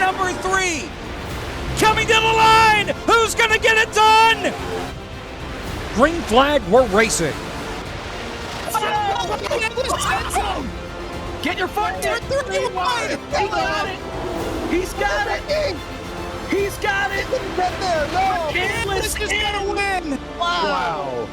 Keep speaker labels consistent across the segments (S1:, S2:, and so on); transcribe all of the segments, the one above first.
S1: number 3. Coming to the line. Who's going to get it done? Green flag, we're racing.
S2: Get your foot in. He got it. He's got it. He's got it.
S3: Get there. No.
S2: Kansas is going to win.
S3: Wow.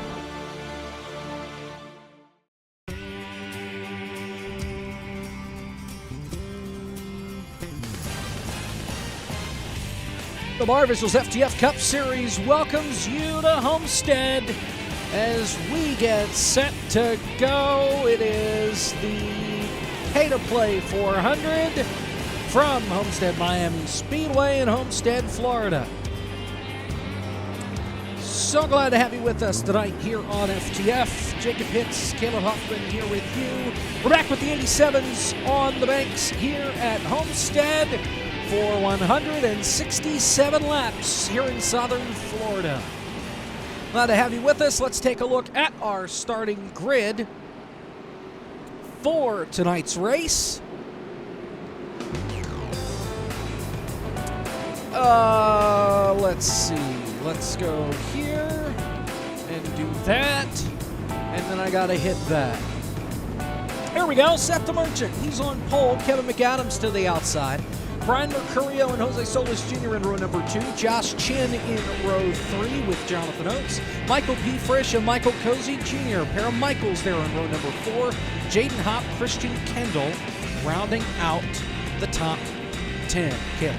S1: The Barr FTF Cup Series welcomes you to Homestead as we get set to go. It is the pay-to-play 400 from Homestead Miami Speedway in Homestead, Florida. So glad to have you with us tonight here on FTF. Jacob Hitz, Caleb Hoffman here with you. We're back with the 87s on the banks here at Homestead for 167 laps here in southern Florida. Glad to have you with us. Let's take a look at our starting grid for tonight's race. Let's see. Let's go here and do that. And then I gotta hit that. Here we go. Seth the Merchant. He's on pole. Kevin McAdams to the outside. Brian Mercurio and Jose Solis Jr. in row number 2. Josh Chin in row 3 with Jonathan Oates. Michael P. Frisch and Michael Cozy Jr. A pair of Michaels there in row number 4. Jaden Hopp, Christian Kendall rounding out the top 10. Caleb.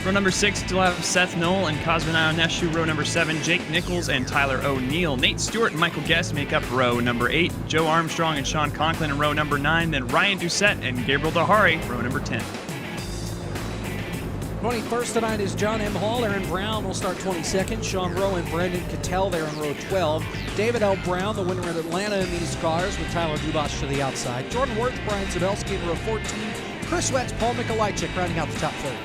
S4: Row number 6, still have Seth Knoll and Cosmin Ionescu. Row number 7, Jake Nichols and Tyler O'Neill. Nate Stewart and Michael Guest make up row number 8. Joe Armstrong and Sean Conklin in row number 9. Then Ryan Doucette and Gabriel Dahari, row number 10.
S1: 21st tonight is John M. Hall. Aaron Brown will start 22nd. Sean Rowe and Brandon Cattell there in row 12. David L. Brown, the winner in Atlanta in these cars, with Tyler Dubosch to the outside. Jordan Wirth, Brian Zabelski in row 14. Chris Wetz, Paul Mikolajczyk rounding out the top 30.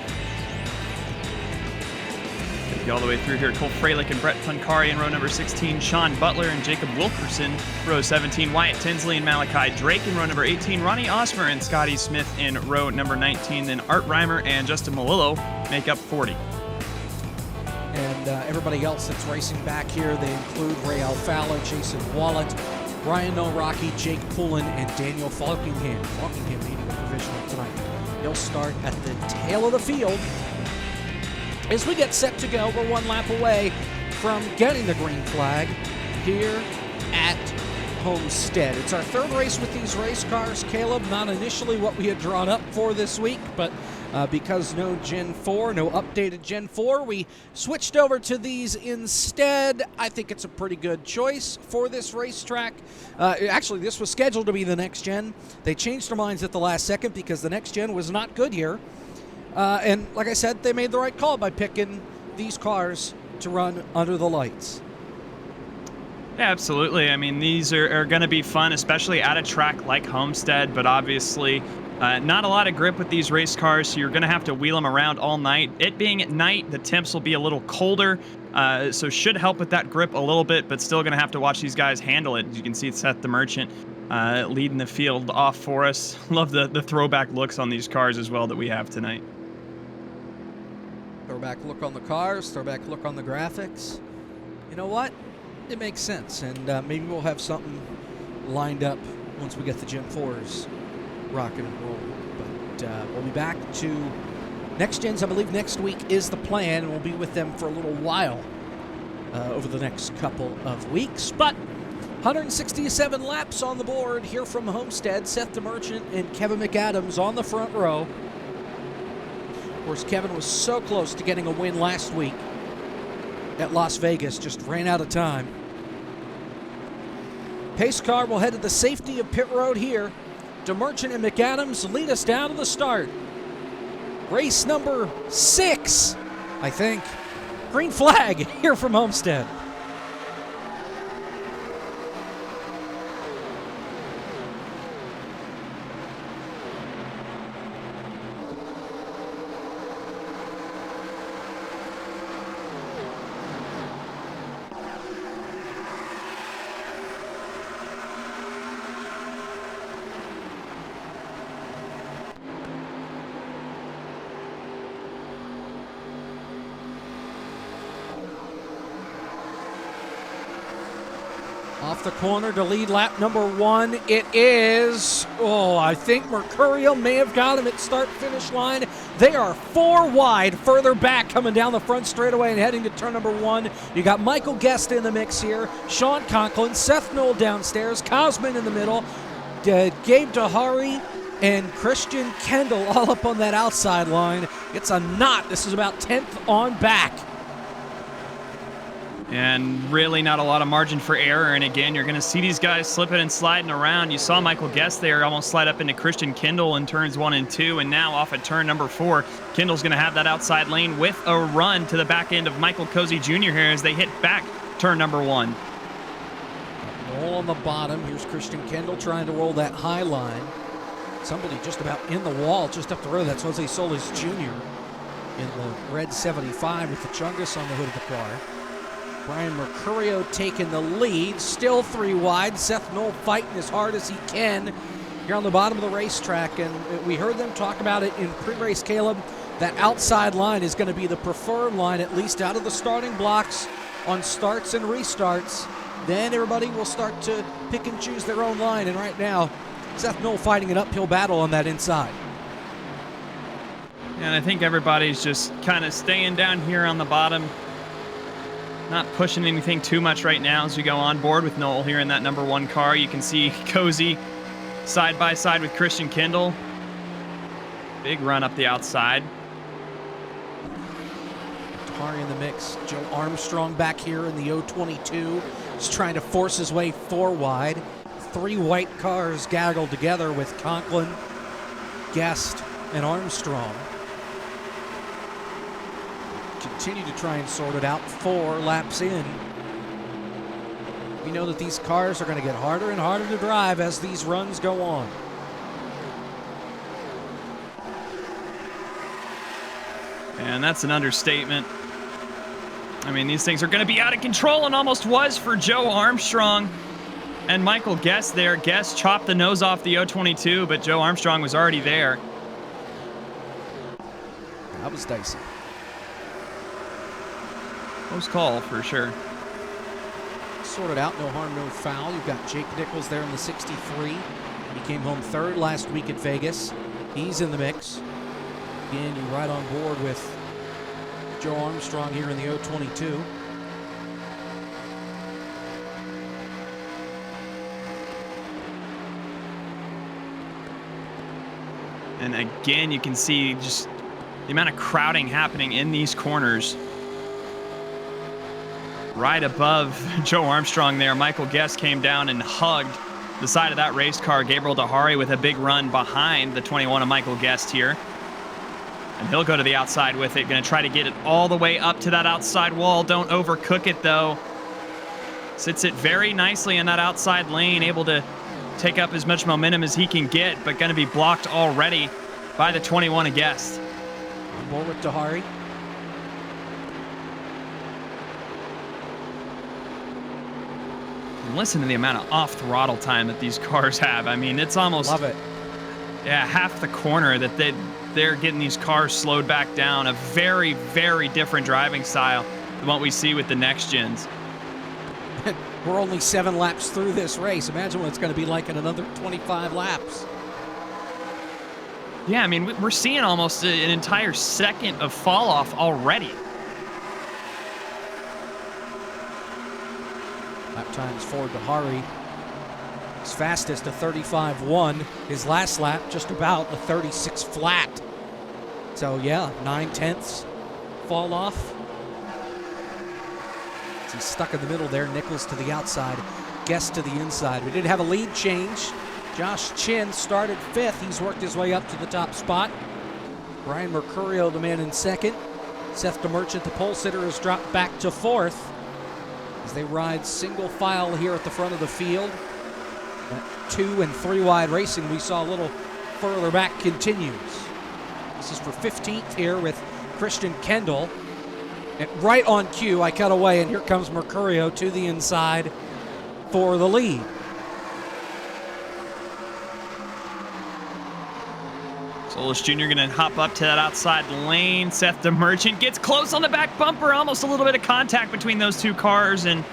S4: All the way through here, Cole Freilich and Brett Pancari in row number 16, Sean Butler and Jacob Wilkerson, row 17, Wyatt Tinsley and Malachi Drake in row number 18, Ronnie Osmer and Scotty Smith in row number 19, then Art Reimer and Justin Malillo make up 40.
S1: And everybody else that's racing back here, they include Ray Alfala, Jason Wallet, Ryan Noraki, Jake Pullen, and Daniel Falkingham. Falkingham leading the provisional tonight. He'll start at the tail of the field. As we get set to go, we're one lap away from getting the green flag here at Homestead. It's our third race with these race cars, Caleb. Not initially what we had drawn up for this week, but because no Gen 4, no updated Gen 4, we switched over to these instead. I think it's a pretty good choice for this racetrack. Actually, this was scheduled to be the next gen. They changed their minds at the last second because the next gen was not good here. And like I said, they made the right call by picking these cars to run under the lights.
S4: Yeah, absolutely. I mean, these are going to be fun, especially at a track like Homestead, but obviously not a lot of grip with these race cars, so you're going to have to wheel them around all night. It being at night, the temps will be a little colder, so should help with that grip a little bit, but still going to have to watch these guys handle it. As you can see, Seth the Merchant leading the field off for us. Love the throwback looks on these cars as well that we have tonight.
S1: Throwback look on the cars, throwback look on the graphics. You know what? It makes sense, and maybe we'll have something lined up once we get the Gen 4s rocking and rolling. But we'll be back to next gens, I believe next week is the plan, and we'll be with them for a little while over the next couple of weeks. But 167 laps on the board here from Homestead. Seth the Merchant and Kevin McAdams on the front row. Of course, Kevin was so close to getting a win last week at Las Vegas, just ran out of time. Pace car will head to the safety of pit road here. DeMerchant and McAdams lead us down to the start. Race number 6, I think. Green flag here from Homestead. Off the corner to lead lap number 1. It is, I think Mercurio may have got him at start-finish line. They are 4 wide, further back, coming down the front straightaway and heading to turn number 1. You got Michael Guest in the mix here, Sean Conklin, Seth Knoll downstairs, Cosman in the middle, Gabe Dahari and Christian Kendall all up on that outside line. It's a knot. This is about 10th on back.
S4: And really not a lot of margin for error. And again, you're going to see these guys slipping and sliding around. You saw Michael Guest there almost slide up into Christian Kendall in turns 1 and 2. And now off at turn number 4, Kendall's going to have that outside lane with a run to the back end of Michael Cozy Jr. here as they hit back turn number 1.
S1: Roll on the bottom. Here's Christian Kendall trying to roll that high line. Somebody just about in the wall just up the road. That's Jose Solis Jr. in the red 75 with the Chungus on the hood of the car. Brian Mercurio taking the lead, still 3 wide. Seth Knoll fighting as hard as he can here on the bottom of the racetrack. And we heard them talk about it in pre-race, Caleb. That outside line is going to be the preferred line, at least out of the starting blocks on starts and restarts. Then everybody will start to pick and choose their own line. And right now, Seth Knoll fighting an uphill battle on that inside.
S4: And I think everybody's just kind of staying down here on the bottom. Not pushing anything too much right now as we go on board with Knoll here in that number 1 car. You can see Cozy side by side with Christian Kendall. Big run up the outside.
S1: Tahari in the mix. Joe Armstrong back here in the 022. He's trying to force his way 4 wide. 3 white cars gaggled together with Conklin, Guest, and Armstrong. Continue to try and sort it out 4 laps in. We know that these cars are going to get harder and harder to drive as these runs go on.
S4: And that's an understatement. I mean, these things are going to be out of control, and almost was for Joe Armstrong and Michael Guest there. Guest chopped the nose off the 022, but Joe Armstrong was already there.
S1: That was dicey.
S4: Close call for sure.
S1: Sorted out, no harm, no foul. You've got Jake Nichols there in the 63. He came home 3rd last week at Vegas. He's in the mix. Again, you're right on board with Joe Armstrong here in the 022.
S4: And again, you can see just the amount of crowding happening in these corners. Right above Joe Armstrong there, Michael Guest came down and hugged the side of that race car. Gabriel Dahari with a big run behind the 21 of Michael Guest here. And he'll go to the outside with it. Going to try to get it all the way up to that outside wall. Don't overcook it, though. Sits it very nicely in that outside lane, able to take up as much momentum as he can get, but going to be blocked already by the 21 of Guest.
S1: On board with Dahari.
S4: And listen to the amount of off-throttle time that these cars have. I mean, it's almost...
S1: Love it.
S4: Yeah, half the corner that they're getting these cars slowed back down. A very, very different driving style than what we see with the next gens.
S1: We're only 7 laps through this race. Imagine what it's going to be like in another 25 laps.
S4: Yeah, I mean, we're seeing almost an entire second of fall off already.
S1: Lap times for Dahari. His fastest a 35.1. His last lap just about a 36 flat. So yeah, 9/10 fall off. He's stuck in the middle there. Nichols to the outside, Guest to the inside. We did have a lead change. Josh Chin started 5th. He's worked his way up to the top spot. Brian Mercurio, the man in 2nd. Seth DeMerchant, the pole sitter, has dropped back to 4th as they ride single file here at the front of the field. That 2 and 3 wide racing we saw a little further back continues. This is for 15th here with Christian Kendall. And right on cue, I cut away, and here comes Mercurio to the inside for the lead.
S4: Solis Jr. going to hop up to that outside lane. Seth DeMerchant gets close on the back bumper. Almost a little bit of contact between those two cars. And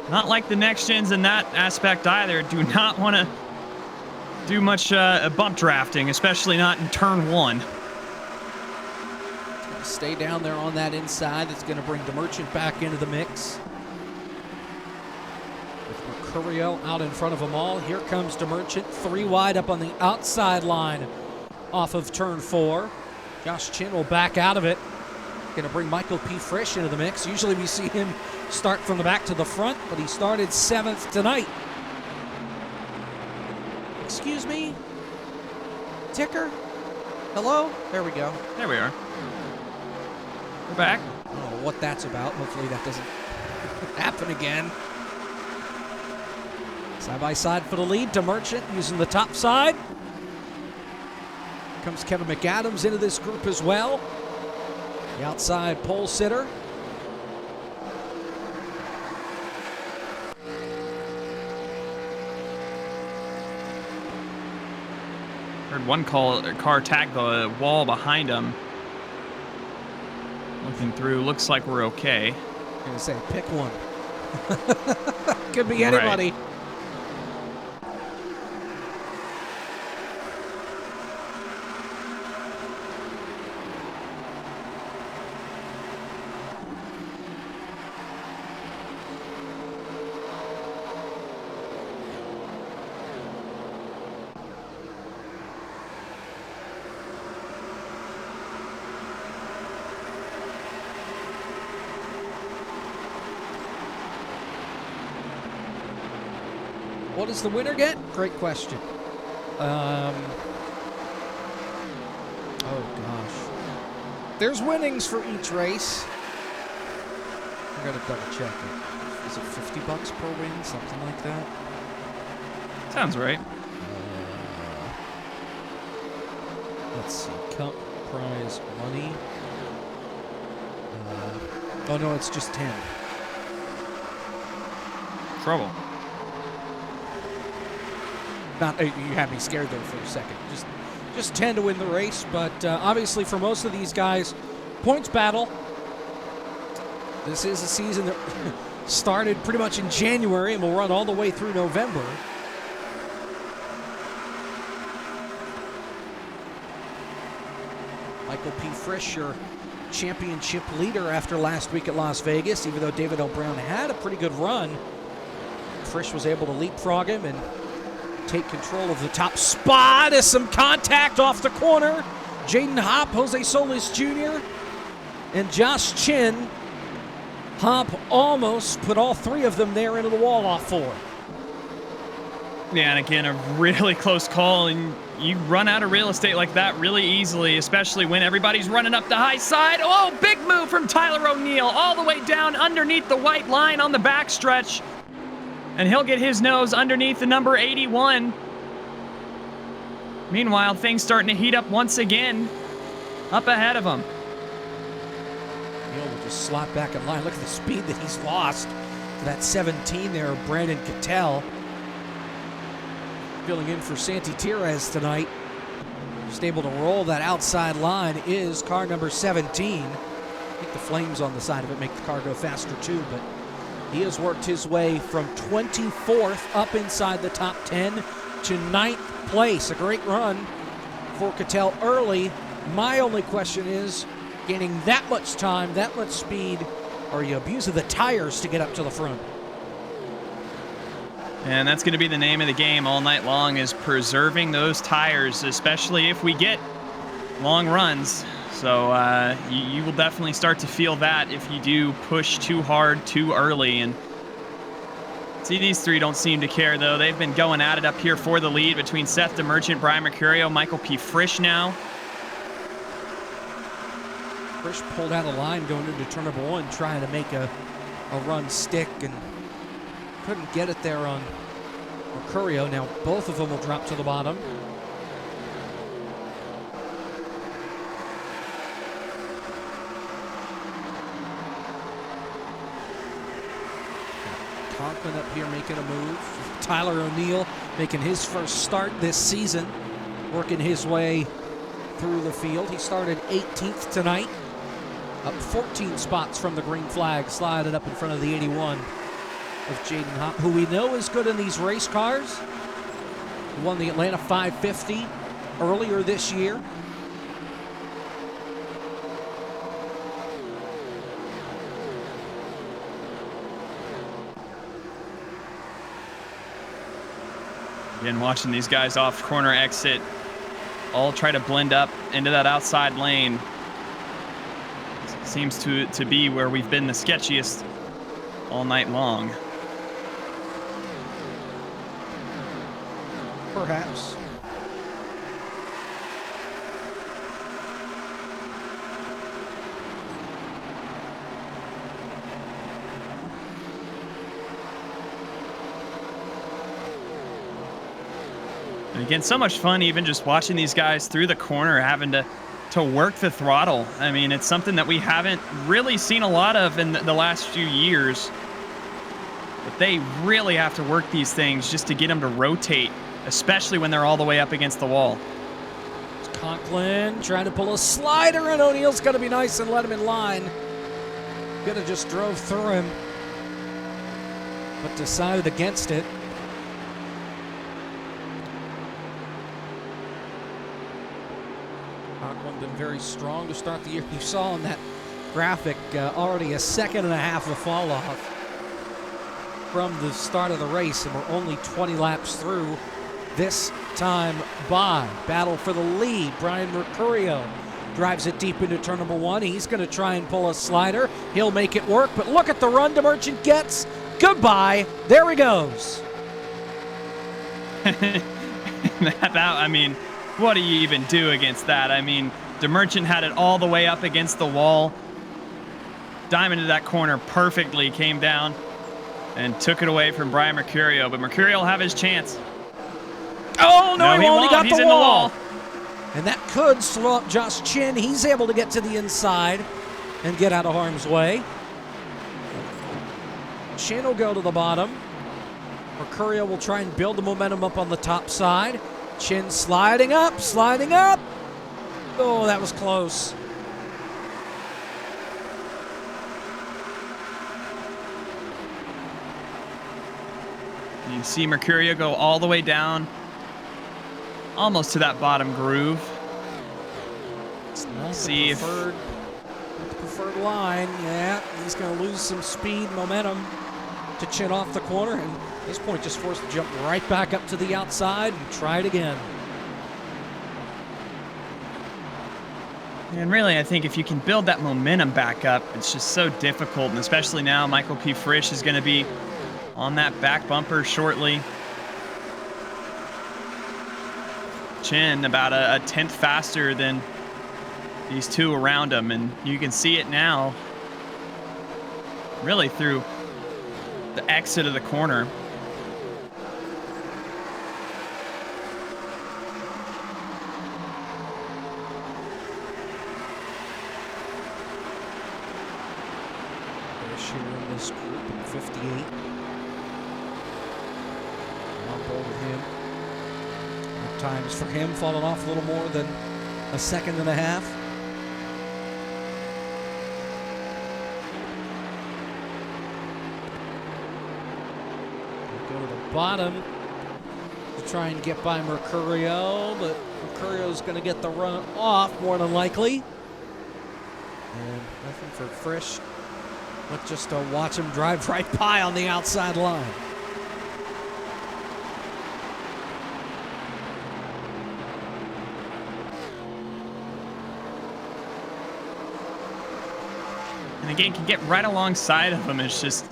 S4: not like the next gens in that aspect either. Do not want to do much bump drafting, especially not in turn 1.
S1: Stay down there on that inside. That's going to bring DeMerchant back into the mix. With Mercurio out in front of them all. Here comes DeMerchant, 3 wide up on the outside line off of turn 4. Josh Chin will back out of it. Going to bring Michael P. Frisch into the mix. Usually we see him start from the back to the front, but he started 7th tonight. Excuse me? Ticker? Hello? There we go.
S4: There we are. We're back.
S1: I don't know what that's about. Hopefully that doesn't happen again. Side by side for the lead. DeMerchant using the top side. Comes Kevin McAdams into this group as well. The outside pole sitter.
S4: Heard one car tag the wall behind him. Looking through, looks like we're okay.
S1: I'm going to say, pick one. Could be anybody.
S4: Right.
S1: What does the winner get? Great question. Oh, gosh. There's winnings for each race. I gotta double check it. Is it $50 per win? Something like that?
S4: Sounds right.
S1: Let's see. Cup prize money. Oh, no, it's just 10.
S4: Trouble.
S1: Not, you had me scared there for a second. Just 10 to win the race, but obviously for most of these guys, points battle. This is a season that started pretty much in January and will run all the way through November. Michael P. Frisch, your championship leader after last week at Las Vegas, even though David O'Brown had a pretty good run. Frisch was able to leapfrog him and take control of the top spot as some contact off the corner. Jaden Hopp, Jose Solis Jr., and Josh Chin. Hopp almost put all 3 of them there into the wall off 4.
S4: Yeah, and again, a really close call, and you run out of real estate like that really easily, especially when everybody's running up the high side. Oh, big move from Tyler O'Neill all the way down underneath the white line on the backstretch. And he'll get his nose underneath the number 81. Meanwhile, things starting to heat up once again up ahead of him.
S1: Neal will just slot back in line. Look at the speed that he's lost to that 17 there, Brandon Cattell. Filling in for Santi Tires tonight. Just able to roll that outside line is car number 17. I think the flames on the side of it make the car go faster too, but he has worked his way from 24th up inside the top 10 to 9th place. A great run for Cattell early. My only question is, gaining that much time, that much speed, are you abusing the tires to get up to the front?
S4: And that's going to be the name of the game all night long, is preserving those tires, especially if we get long runs. So you will definitely start to feel that if you do push too hard too early. And see, these 3 don't seem to care, though. They've been going at it up here for the lead between Seth DeMerchant, Brian Mercurio, Michael P. Frisch now.
S1: Frisch pulled out a line going into turn number 1, trying to make a run stick, and couldn't get it there on Mercurio. Now both of them will drop to the bottom. Conklin up here making a move. Tyler O'Neill making his first start this season, working his way through the field. He started 18th tonight, up 14 spots from the green flag, slided up in front of the 81. of Jaden Hopp, who we know is good in these race cars. He won the Atlanta 550 earlier this year.
S4: Again, watching these guys off corner exit all try to blend up into that outside lane. Seems to be where we've been the sketchiest all night long.
S1: Perhaps.
S4: And again, so much fun even just watching these guys through the corner, having to work the throttle. I mean, it's something that we haven't really seen a lot of in the last few years. But they really have to work these things just to get them to rotate, especially when they're all the way up against the wall.
S1: It's Conklin trying to pull a slider, and O'Neill's going to be nice and let him in line. Could have just drove through him, but decided against it. Conklin been very strong to start the year. You saw on that graphic already a second and a half of fall off from the start of the race, and we're only 20 laps through this time by. Battle for the lead. Brian Mercurio drives it deep into turn number one. He's going to try and pull a slider. He'll make it work, but look at the run DeMerchant gets. Goodbye. There he goes.
S4: I mean, what do you even do against that? I mean, DeMerchant had it all the way up against the wall. Diamond into that corner perfectly, came down and took it away from Brian Mercurio, but Mercurio will have his chance.
S1: Oh, no, he won't. He got
S4: He's
S1: the
S4: in
S1: wall.
S4: the wall.
S1: And that could slow up Josh Chin. He's able to get to the inside and get out of harm's way. Chin will go to the bottom. Mercurio will try and build the momentum up on the top side. Chin sliding up, sliding up. Oh, that was close.
S4: You can see Mercurio go all the way down, almost to that bottom groove.
S1: It's not
S4: See
S1: the preferred line. Yeah, he's going to lose some speed, momentum to Chin off the corner, and at this point just forced to jump right back up to the outside and try it again.
S4: And really, I think if you can build that momentum back up, it's just so difficult, and especially now, Michael P. Frisch is going to be on that back bumper shortly. Chin about a tenth faster than these two around him, and you can see it now really through the exit of the corner.
S1: Frisch here in this group in 58. On board with him. At times for him falling off a little more than a second and a half. Go to the bottom to try and get by Mercurio, but Mercurio's going to get the run off more than likely. And nothing for Frisch, but just to watch him drive right by on the outside line.
S4: And again, can get right alongside of him. It's just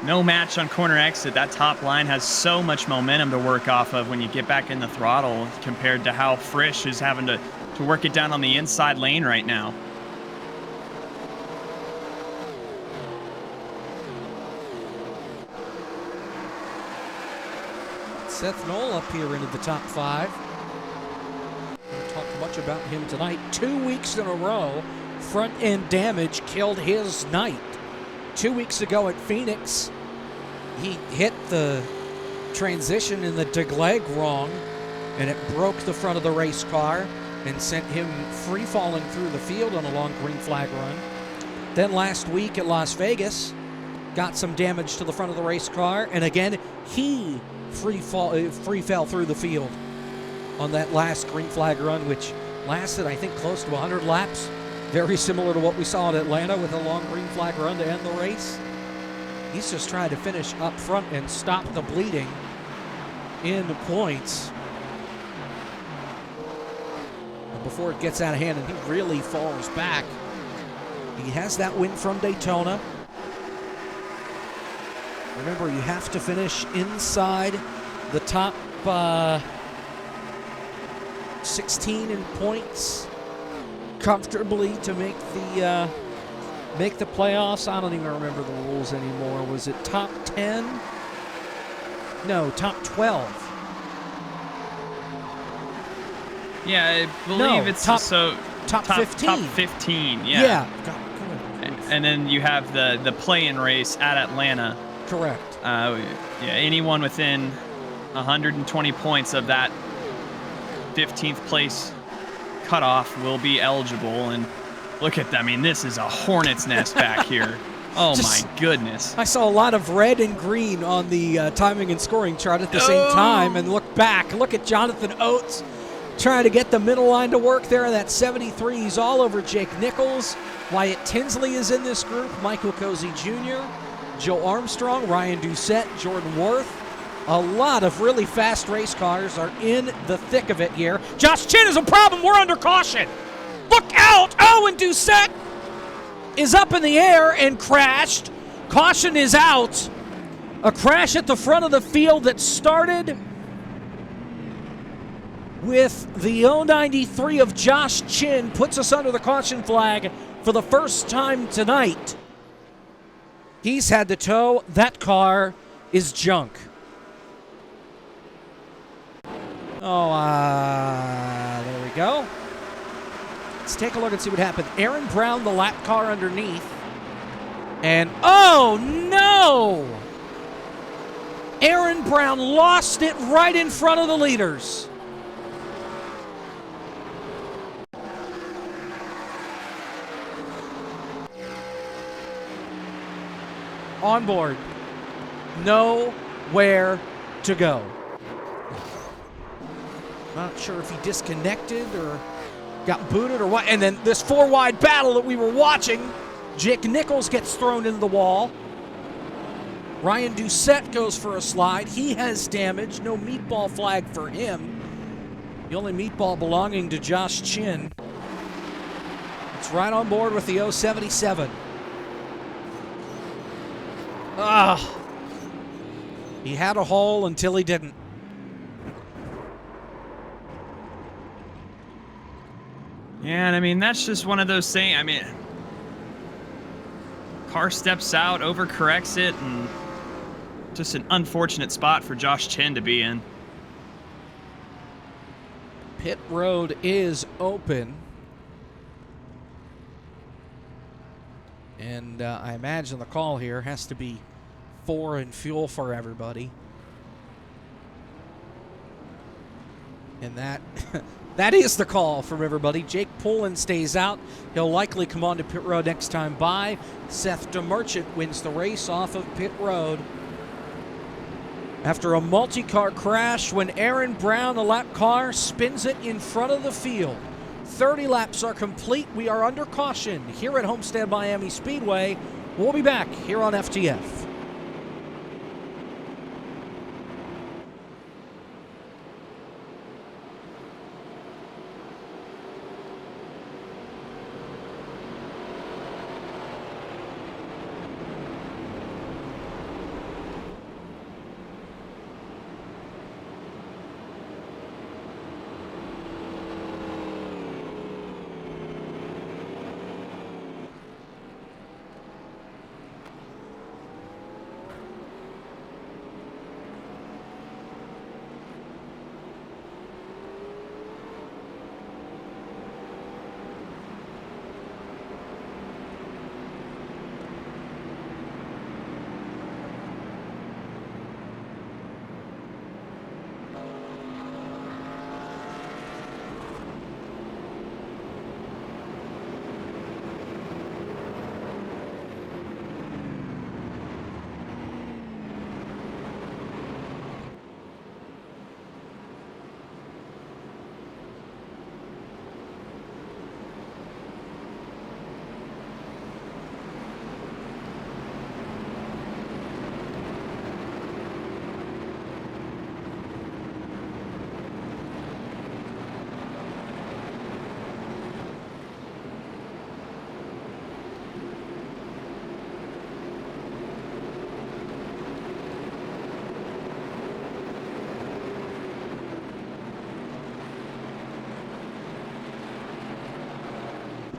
S4: no match on corner exit. That top line has so much momentum to work off of when you get back in the throttle compared to how Frisch is having to work it down on the inside lane right now.
S1: Seth Knoll up here into the top five. Don't talk much about him tonight. 2 weeks in a row, front end damage killed his night. 2 weeks ago at Phoenix, he hit the transition in the degleg wrong, and it broke the front of the race car and sent him free falling through the field on a long green flag run. Then last week at Las Vegas, got some damage to the front of the race car, and again, he free fell through the field on that last green flag run, which lasted, I think, close to 100 laps. Very similar to what we saw in Atlanta with a long green flag run to end the race. He's just trying to finish up front and stop the bleeding in the points before it gets out of hand, and he really falls back. He has that win from Daytona. Remember, you have to finish inside the top 16 in points comfortably to make the playoffs. I don't even remember the rules anymore. Was it top 10? No, top 12.
S4: Yeah, I believe it's
S1: top 15.
S4: Top 15, yeah.
S1: God,
S4: and then you have the play-in race at Atlanta.
S1: correct.
S4: Anyone within 120 points of that 15th place cutoff will be eligible. And look at that. I mean, this is a hornet's nest back here. Oh, my goodness.
S1: I saw a lot of red and green on the timing and scoring chart at the same time, and look back. Look at Jonathan Oates trying to get the middle line to work there. That 73, he's all over Jake Nichols. Wyatt Tinsley is in this group. Michael Cozy Jr., Joe Armstrong, Ryan Doucette, Jordan Worth. A lot of really fast race cars are in the thick of it here. Josh Chin is a problem. We're under caution. Look out! Oh, and Doucette is up in the air and crashed. Caution is out. A crash at the front of the field that started with the 093 of Josh Chin, puts us under the caution flag for the first time tonight. He's had to tow. That car is junk. Oh, there we go. Let's take a look and see what happened. Aaron Brown, the lap car underneath. And, oh, no! Aaron Brown lost it right in front of the leaders. On board. Nowhere to go. Not sure if he disconnected or got booted or what. And then this four-wide battle that we were watching, Jake Nichols gets thrown into the wall. Ryan Doucette goes for a slide. He has damage. No meatball flag for him. The only meatball belonging to Josh Chin. It's right on board with the 077. He had a hole until he didn't.
S4: Yeah, and I mean, that's just one of those things. I mean, car steps out, overcorrects it, and just an unfortunate spot for Josh Chin to be in.
S1: Pit road is open. And I imagine the call here has to be 4 and fuel for everybody. And that that is the call from everybody. Jake Poulin stays out. He'll likely come on to pit road next time by. Seth DeMerchant wins the race off of pit road. After a multi-car crash when Aaron Brown, the lap car, spins it in front of the field. 30 laps are complete. We are under caution here at Homestead Miami Speedway. We'll be back here on FTF.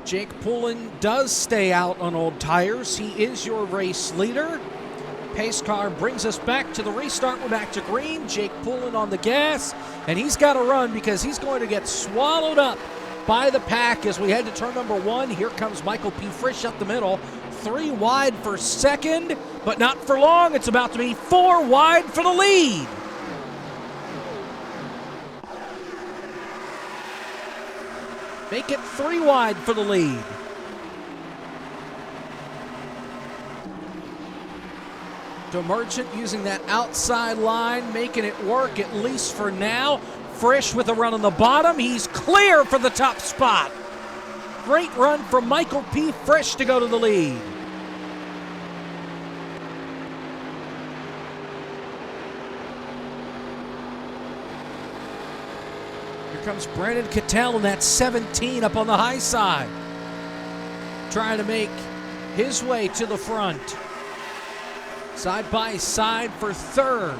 S1: Jake Poulin does stay out on old tires. He is your race leader. Pace car brings us back to the restart. We're back to green. Jake Poulin on the gas, and he's got to run because he's going to get swallowed up by the pack as we head to turn number 1. Here comes Michael P. Frisch up the middle. 3 wide for second, but not for long. It's about to be 4 wide for the lead. Make it 3 wide for the lead. Demergent using that outside line, making it work at least for now. Frisch with a run on the bottom. He's clear for the top spot. Great run from Michael P. Frisch to go to the lead. Here comes Brandon Cattell in that 17 up on the high side. Trying to make his way to the front. Side by side for third.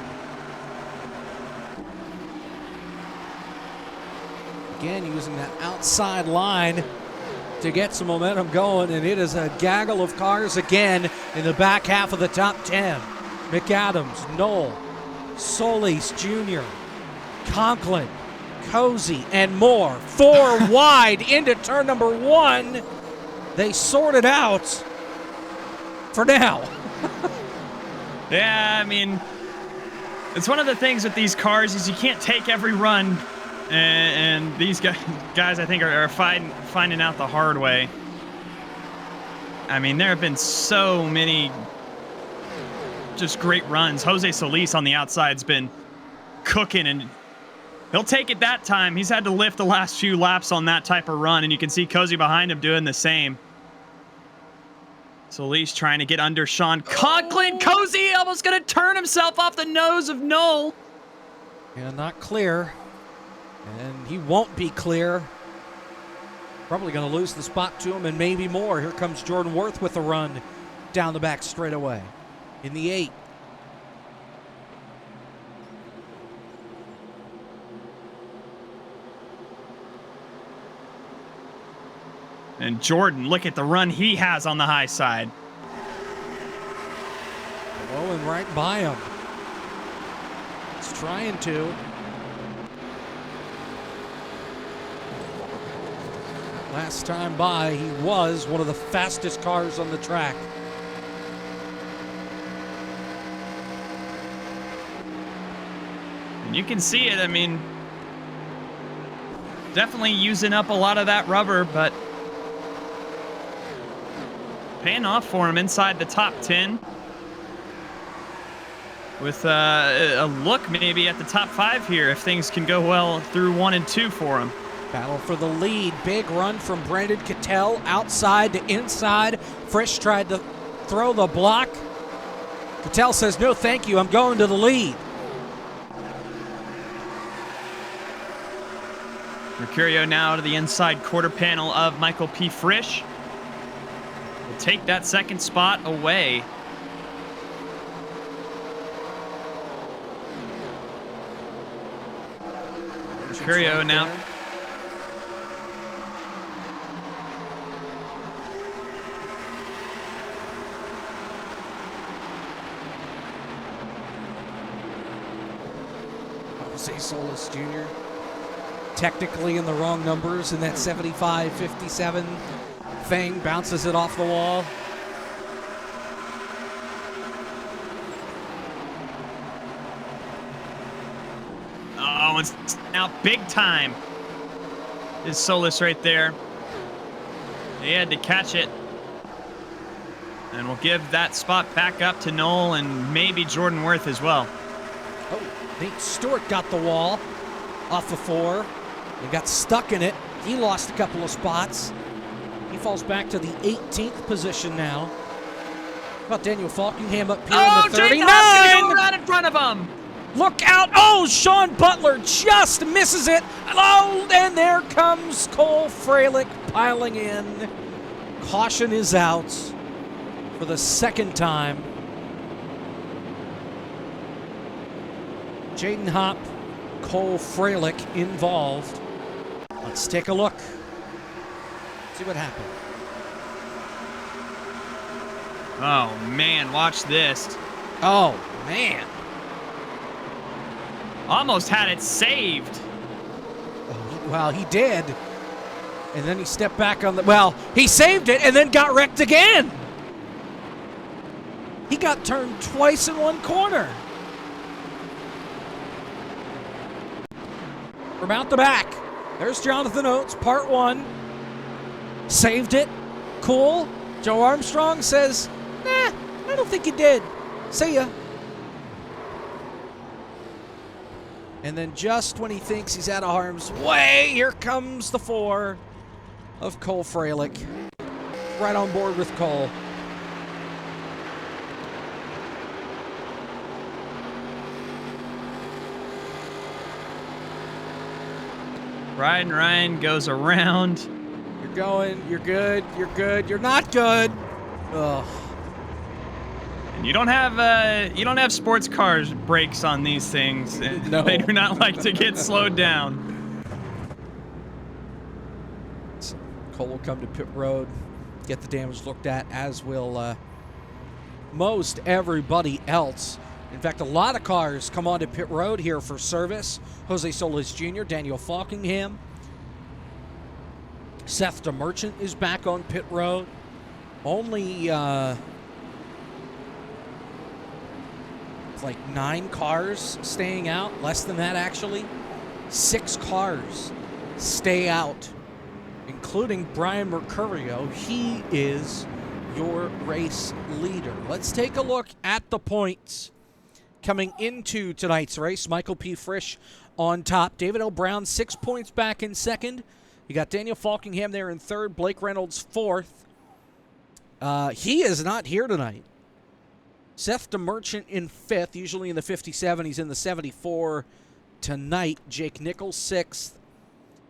S1: Again, using that outside line to get some momentum going, and it is a gaggle of cars again in the back half of the top 10. McAdams, Knoll, Solis Jr., Conklin, Cozy, and more. 4 wide into turn number 1. They sort it out for now.
S4: Yeah, I mean, it's one of the things with these cars is you can't take every run, and these guys I think are finding out the hard way. I mean, there have been so many just great runs. Jose Solis on the outside's been cooking, and he'll take it that time. He's had to lift the last few laps on that type of run, and you can see Cozy behind him doing the same. Solis trying to get under Sean Conklin. Cozy almost going to turn himself off the nose of Knoll.
S1: Yeah, not clear. And he won't be clear. Probably going to lose the spot to him and maybe more. Here comes Jordan Worth with a run down the back straightaway in the 8.
S4: And Jordan, look at the run he has on the high side.
S1: Going right by him. He's trying to. Last time by, he was one of the fastest cars on the track.
S4: And you can see it. I mean, definitely using up a lot of that rubber, but paying off for him inside the top 10 with a look maybe at the top 5 here if things can go well through 1 and 2 for him.
S1: Battle for the lead. Big run from Brandon Cattell outside to inside. Frisch tried to throw the block. Cattell says, no, thank you. I'm going to the lead.
S4: Mercurio now to the inside quarter panel of Michael P. Frisch. Will take that second spot away. Mercurio now.
S1: Jose Solis Jr. technically in the wrong numbers in that 75-57 thing, bounces it off the wall.
S4: Oh, it's now big time. Is Solis right there. He had to catch it. And we'll give that spot back up to Knoll and maybe Jordan Worth as well.
S1: Oh, Nate Stewart got the wall off the 4. He got stuck in it. He lost a couple of spots. He falls back to the 18th position now. How about Daniel Falkingham up here in the 39?
S4: Go right in front of him.
S1: Look out. Oh, Sean Butler just misses it. Oh, and there comes Cole Freilich piling in. Caution is out for the second time. Jaden Hopp, Cole Freilich involved. Let's take a look. See what happened.
S4: Oh, man, watch this.
S1: Oh, man.
S4: Almost had it saved.
S1: Well, he did. And then he stepped back on the... Well, he saved it and then got wrecked again. He got turned twice in one corner. From out the back, there's Jonathan Oates, part 1. Saved it. Cool. Joe Armstrong says, nah, I don't think he did. See ya. And then just when he thinks he's out of harm's way, here comes the 4 of Cole Freilich. Right on board with Cole.
S4: Ryan goes around.
S1: You're going, you're good, you're not good. Ugh.
S4: And you don't have sports cars brakes on these things.
S1: No.
S4: They do not like to get slowed down.
S1: So Cole will come to pit road, get the damage looked at, as will most everybody else. In fact, a lot of cars come onto pit road here for service. Jose Solis Jr., Daniel Falkingham. Seth DeMerchant is back on pit road. Only like 9 cars staying out. Less than that, actually. 6 cars stay out, including Brian Mercurio. He is your race leader. Let's take a look at the points coming into tonight's race. Michael P. Frisch on top. David L. Brown 6 points back in second. You got Daniel Falkingham there in third. Blake Reynolds fourth. He is not here tonight. Seth DeMerchant in fifth, usually in the 57. He's in the 74 tonight. Jake Nichols sixth.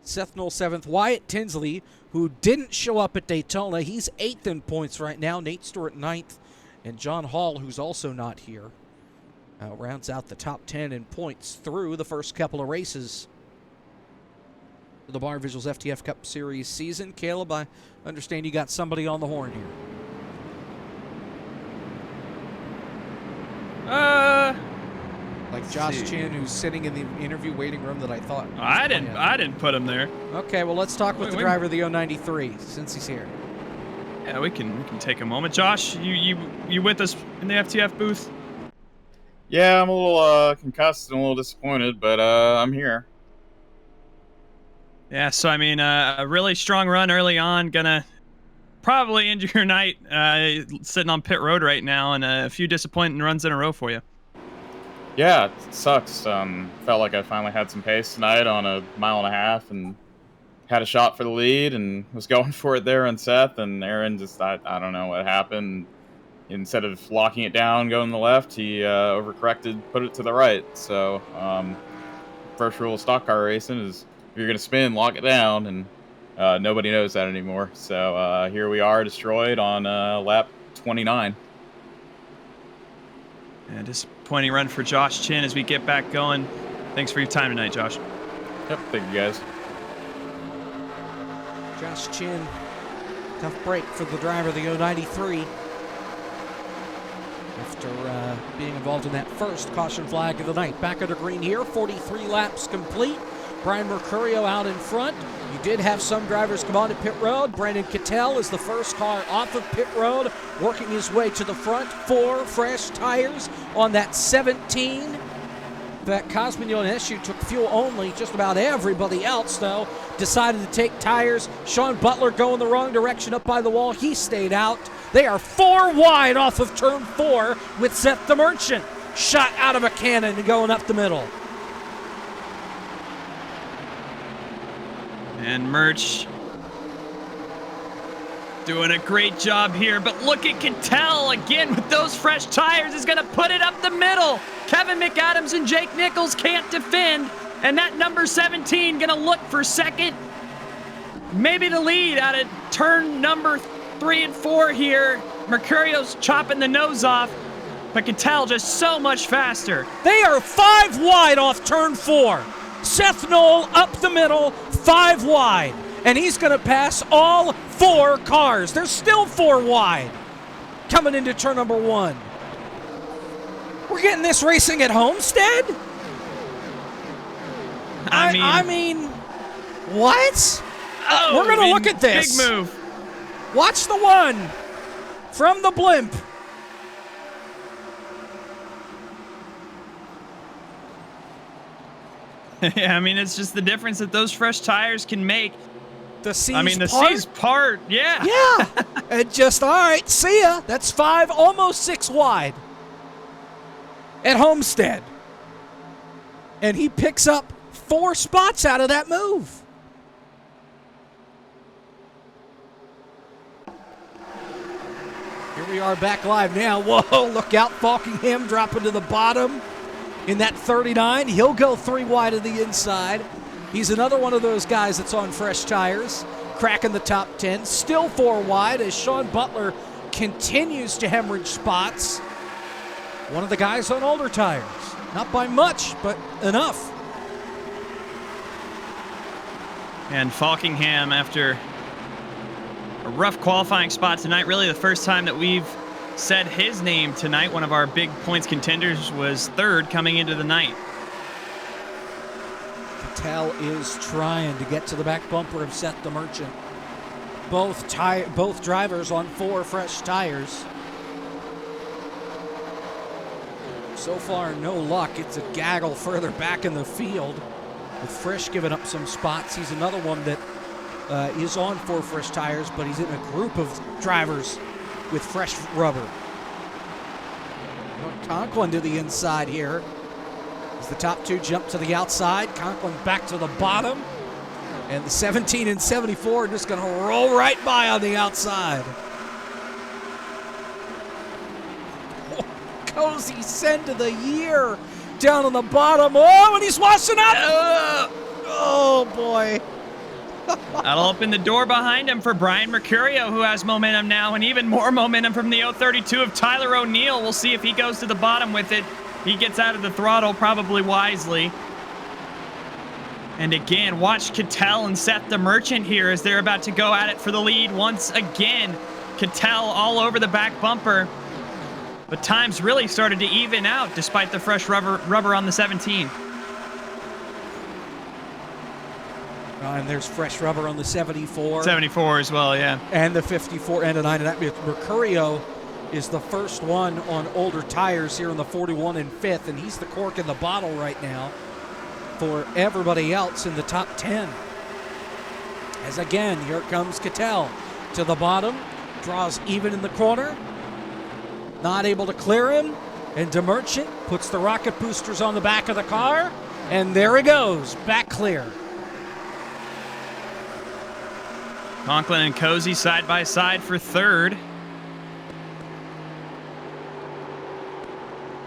S1: Seth Knoll seventh. Wyatt Tinsley, who didn't show up at Daytona, he's eighth in points right now. Nate Stewart ninth. And John Hall, who's also not here, rounds out the top 10 in points through the first couple of races of the Barr Visuals FTF Cup Series season. Caleb, I understand you got somebody on the horn here. Like Josh Chin, who's sitting in the interview waiting room that I thought.
S4: I didn't put him there.
S1: Okay, well, let's talk with the driver of the 093 since he's here.
S4: Yeah, we can take a moment. Josh, you with us in the FTF booth?
S5: Yeah, I'm a little concussed and a little disappointed, but I'm here.
S4: Yeah, so I mean, a really strong run early on, gonna probably end your night sitting on pit road right now, and a few disappointing runs in a row for you.
S5: Yeah, it sucks. Felt like I finally had some pace tonight on a 1.5 miles and had a shot for the lead and was going for it there on Seth, and Aaron just, I don't know what happened. Instead of locking it down, going to the left, he overcorrected, put it to the right. So first rule of stock car racing is if you're going to spin, lock it down, and nobody knows that anymore. So here we are, destroyed on lap 29.
S4: Yeah, disappointing run for Josh Chin as we get back going. Thanks for your time tonight, Josh.
S5: Yep, thank you guys.
S1: Josh Chin, tough break for the driver of the 093. After being involved in that first caution flag of the night. Back under green here, 43 laps complete. Brian Mercurio out in front. You did have some drivers come on to pit road. Brandon Cattell is the first car off of pit road, working his way to the front. 4 fresh tires on that 17. That Cosmignone issue took fuel only. Just about everybody else, though, decided to take tires. Sean Butler going the wrong direction up by the wall. He stayed out. They are 4 wide off of turn 4 with Seth DeMerchant. Shot out of a cannon and going up the middle.
S4: And Merch doing a great job here, but look at Cattell again with those fresh tires is going to put it up the middle. Kevin McAdams and Jake Nichols can't defend, and that number 17 going to look for second, maybe the lead out of turn number 3 and 4 here. Mercurio's chopping the nose off, but Cattell just so much faster.
S1: They are 5 wide off turn 4. Seth Knoll up the middle, 5 wide. And he's going to pass all 4 cars. They're still 4 wide. coming into turn number 1. We're getting this racing at Homestead? I mean, what?
S4: Oh,
S1: we're going to look at this.
S4: Big move.
S1: Watch the one from the blimp.
S4: Yeah, I mean, it's just the difference that those fresh tires can make.
S1: The C's
S4: I mean, the
S1: part?
S4: C's part, yeah.
S1: Yeah. And just, all right, see ya. That's 5, almost 6 wide at Homestead. And he picks up 4 spots out of that move. Here we are back live now. Whoa, look out. Falkingham dropping to the bottom in that 39. He'll go 3 wide of the inside. He's another one of those guys that's on fresh tires, cracking the top 10. Still 4 wide as Sean Butler continues to hemorrhage spots. One of the guys on older tires. Not by much, but enough.
S4: And Falkingham, after a rough qualifying spot tonight, really the first time that we've said his name tonight. One of our big points contenders was 3rd coming into the night.
S1: Cattell is trying to get to the back bumper of Seth the Merchant. Both drivers on 4 fresh tires. So far, no luck. It's a gaggle further back in the field, with Frisch giving up some spots. He's another one that is on 4 fresh tires, but he's in a group of drivers with fresh rubber. Conklin to the inside here. As the top 2 jump to the outside, Conklin back to the bottom. And the 17 and 74 are just going to roll right by on the outside. Cozy send of the year down on the bottom. Oh, and he's washing up. Oh, boy.
S4: That'll open the door behind him for Brian Mercurio, who has momentum now, and even more momentum from the 032 of Tyler O'Neill. We'll see if he goes to the bottom with it. He gets out of the throttle, probably wisely. And again, watch Cattell and Seth the Merchant here as they're about to go at it for the lead once again. Cattell all over the back bumper. But times really started to even out despite the fresh rubber on the 17.
S1: And there's fresh rubber on the 74.
S4: 74 as well, yeah.
S1: And the 54 and a 9. And that Mercurio is the first one on older tires here in the 41 and 5th. And he's the cork in the bottle right now for everybody else in the top 10. As again, here comes Cattell to the bottom. Draws even in the corner. Not able to clear him. And DeMerchant puts the rocket boosters on the back of the car. And there he goes, back clear.
S4: Conklin and Cozy side by side for 3rd.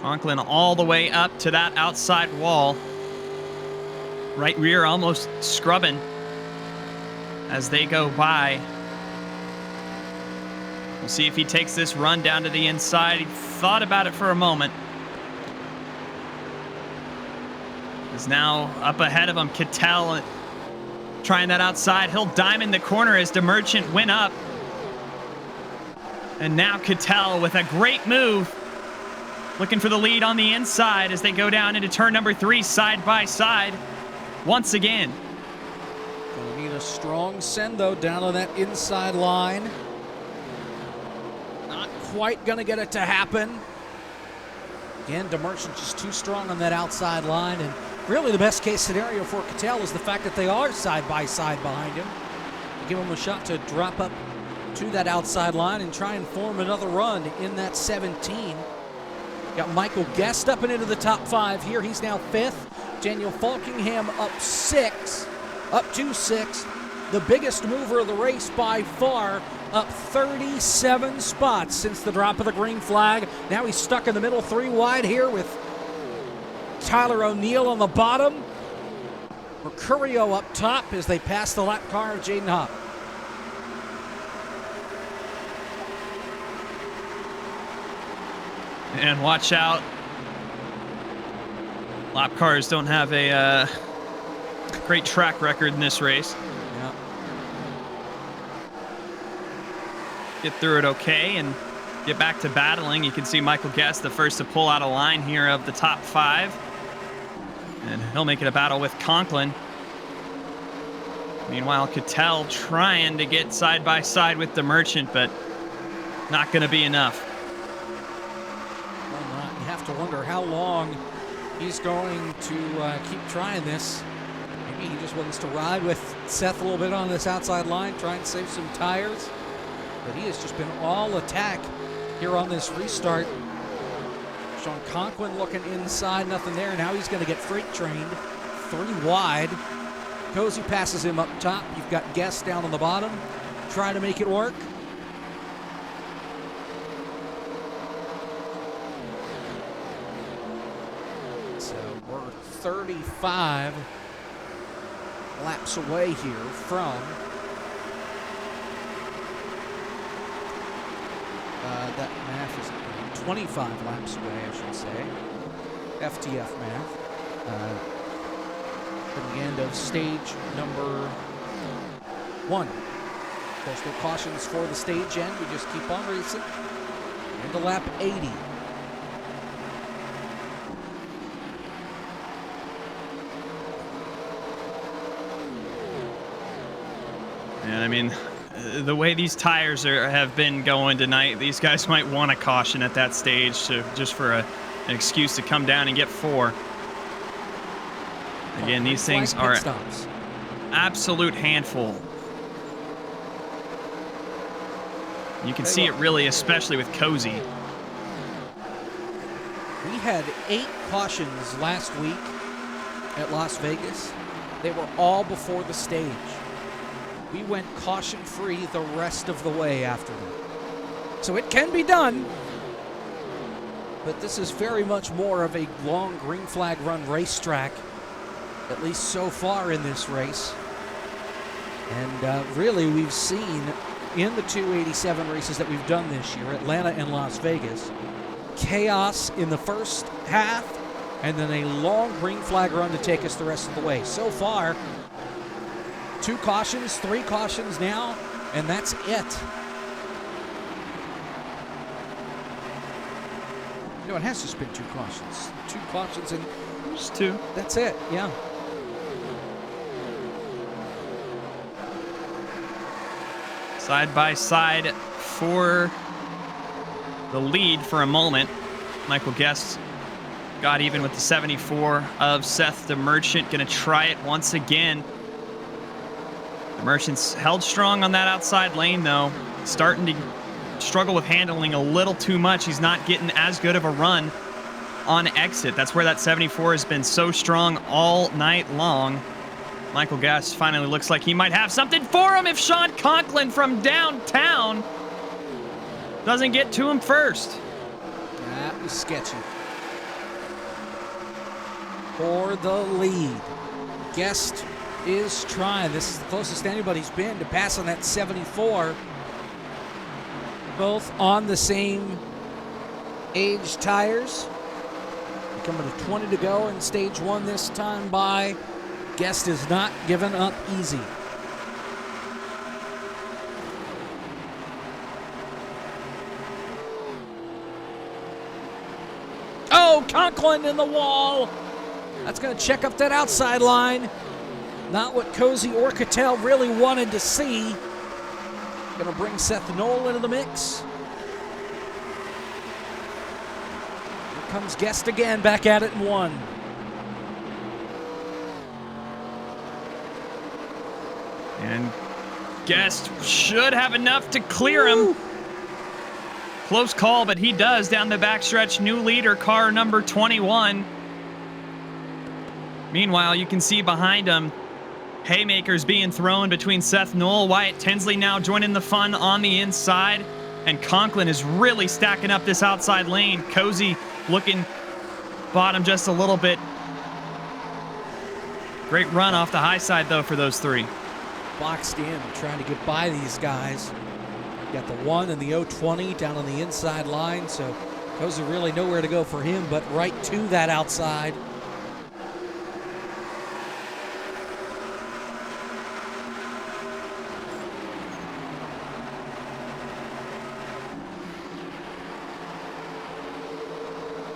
S4: Conklin all the way up to that outside wall. Right rear almost scrubbing as they go by. We'll see if he takes this run down to the inside. He thought about it for a moment. Is now up ahead of him. Cattell trying that outside. He'll diamond the corner as DeMerchant went up. And now Cattell with a great move. Looking for the lead on the inside as they go down into turn number 3 side by side. Once again.
S1: Gonna need a strong send though down on that inside line. Not quite gonna get it to happen. Again, DeMerchant just too strong on that outside line, and really the best case scenario for Cattell is the fact that they are side by side behind him. Give him a shot to drop up to that outside line and try and form another run in that 17. Got Michael Guest up and into the top 5 here. He's now 5th. Daniel Falkingham up to 6. The biggest mover of the race by far, up 37 spots since the drop of the green flag. Now he's stuck in the middle, 3 wide here with Tyler O'Neill on the bottom. Mercurio up top as they pass the lap car of Jaden Hopp.
S4: And watch out. Lap cars don't have a great track record in this race.
S1: Yeah.
S4: Get through it okay, and get back to battling. You can see Michael Guest, the first to pull out a line here of the top 5. And he'll make it a battle with Conklin. Meanwhile, Cattell trying to get side by side with the Merchant, but not going to be enough.
S1: Well, not. You have to wonder how long he's going to keep trying this. Maybe he just wants to ride with Seth a little bit on this outside line, try and save some tires. But he has just been all attack here on this restart. Sean Conklin looking inside, nothing there. Now he's going to get freight trained. 3 wide. Cozy passes him up top. You've got Guest down on the bottom, trying to make it work. So we're 35 laps away here from that math is 25 laps away, I should say. FTF math. From the end of stage number 1. Of course, no cautions for the stage end. We just keep on racing. Into lap 80.
S4: And I mean, the way these tires have been going tonight, these guys might want a caution at that stage just for an excuse to come down and get 4. Again, these things are absolute handful. You can see it really, especially with Cozy.
S1: We had 8 cautions last week at Las Vegas. They were all before the stage. We went caution-free the rest of the way after that. So it can be done, but this is very much more of a long green flag run racetrack, at least so far in this race. And really, we've seen in the 287 races that we've done this year, Atlanta and Las Vegas, chaos in the first half, and then a long green flag run to take us the rest of the way. So far, 2 cautions, 3 cautions now, and that's it. No, it has just been 2 cautions. 2 cautions and
S4: just 2.
S1: That's it, yeah.
S4: Side by side for the lead for a moment. Michael Guest got even with the 74 of Seth the Merchant. Gonna try it once again. The Merchant's held strong on that outside lane, though. Starting to struggle with handling a little too much. He's not getting as good of a run on exit. That's where that 74 has been so strong all night long. Michael Guest finally looks like he might have something for him if Sean Conklin from downtown doesn't get to him first.
S1: That was sketchy. For the lead. Guest is trying. This is the closest anybody's been to passing that 74. Both on the same age tires. Coming to 20 to go in stage 1 this time by. Guest is not giving up easy. Oh, Conklin in the wall. That's going to check up that outside line. Not what Cozy or Cattell really wanted to see. Going to bring Seth Knoll into the mix. Here comes Guest again, back at it in 1.
S4: And Guest should have enough to clear him. Close call, but he does down the backstretch. New leader, car number 21. Meanwhile, you can see behind him, haymakers being thrown between Seth Knoll. Wyatt Tinsley now joining the fun on the inside. And Conklin is really stacking up this outside lane. Cozy looking bottom just a little bit. Great run off the high side, though, for those 3.
S1: Boxed in, trying to get by these guys. Got the 1 and the 020 down on the inside line, so Cozy really nowhere to go for him, but right to that outside.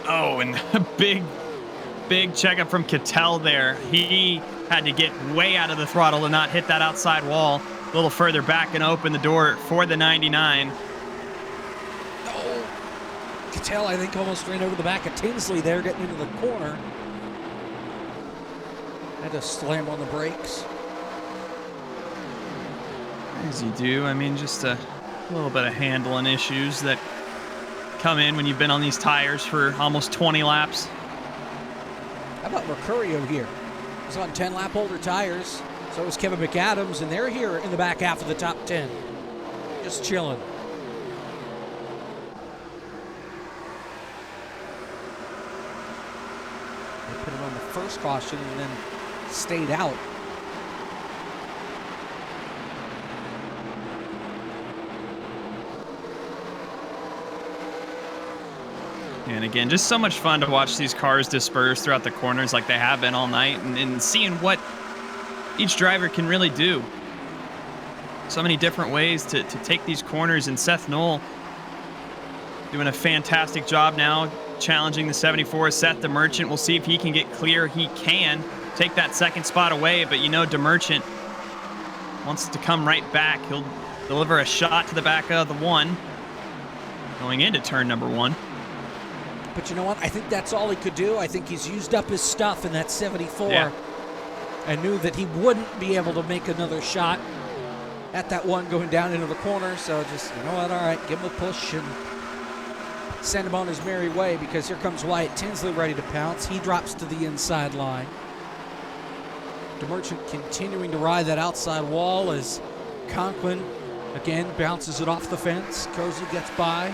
S4: Oh, and a big checkup from Cattell there. He had to get way out of the throttle to not hit that outside wall. A little further back and open the door for the 99.
S1: Oh, Cattell, I think, almost ran over the back of Tinsley there, getting into the corner. Had to slam on the brakes.
S4: As you do. I mean, just a little bit of handling issues that come in when you've been on these tires for almost 20 laps.
S1: How about Mercurio here? He's on 10-lap older tires. So is Kevin McAdams, and they're here in the back half of the top 10. Just chilling. They put him on the first caution and then stayed out.
S4: And again, just so much fun to watch these cars disperse throughout the corners like they have been all night, and seeing what each driver can really do. So many different ways to take these corners, and Seth Knoll doing a fantastic job now challenging the 74. Seth DeMerchant, we'll see if he can get clear. He can take that second spot away, but you know DeMerchant wants to come right back. He'll deliver a shot to the back of the one going into turn number 1.
S1: But you know what? I think that's all he could do. I think he's used up his stuff in that 74.
S4: Yeah.
S1: And knew that he wouldn't be able to make another shot at that one going down into the corner. So just, you know what? All right, give him a push and send him on his merry way, because here comes Wyatt Tinsley ready to pounce. He drops to the inside line. DeMerchant continuing to ride that outside wall as Conklin again bounces it off the fence. Cozy gets by.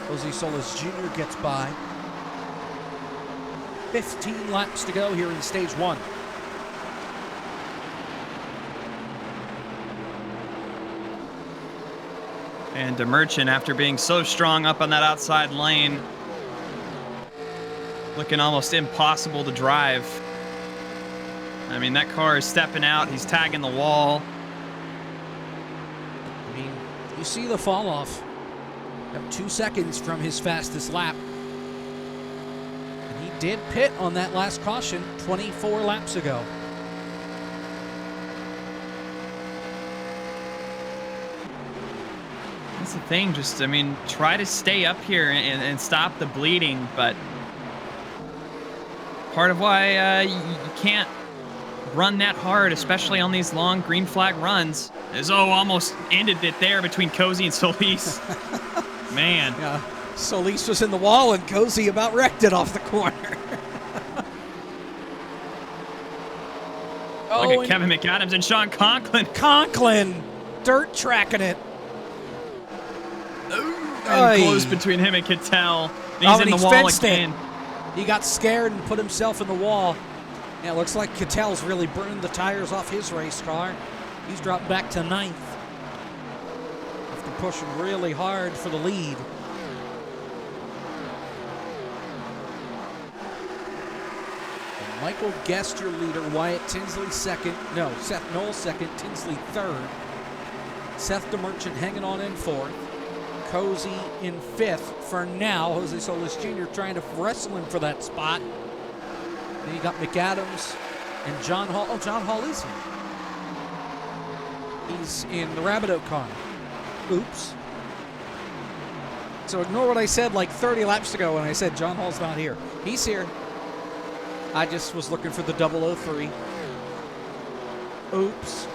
S1: Jose Solis Jr. gets by. 15 laps to go here in stage 1.
S4: And DeMerchant, after being so strong up on that outside lane, looking almost impossible to drive. I mean, that car is stepping out. He's tagging the wall.
S1: I mean, you see the fall off. Got 2 seconds from his fastest lap. And he did pit on that last caution 24 laps ago.
S4: That's the thing, just, I mean, try to stay up here and stop the bleeding, but part of why you can't run that hard, especially on these long green flag runs, is, almost ended it there between Cozy and Solis. Man.
S1: Yeah, Solis was in the wall and Cozy about wrecked it off the corner.
S4: Look at Kevin McAdams and Sean Conklin.
S1: Conklin dirt tracking it.
S4: And close between him and Cattell. He's in the wall again.
S1: He got scared and put himself in the wall. Yeah, it looks like Cattell's really burned the tires off his race car. He's dropped back to 9th. After pushing really hard for the lead. And Michael Guest, your leader. Wyatt Tinsley second. No, Seth Knoll second. Tinsley third. Seth DeMerchant hanging on in 4th. Cozy in 5th for now. Jose Solis Jr. trying to wrestle him for that spot. Then you got McAdams and John Hall. Oh, John Hall is here. He's in the Rabideau car. Oops. So ignore what I said like 30 laps ago when I said John Hall's not here. He's here. I just was looking for the 003. Oops.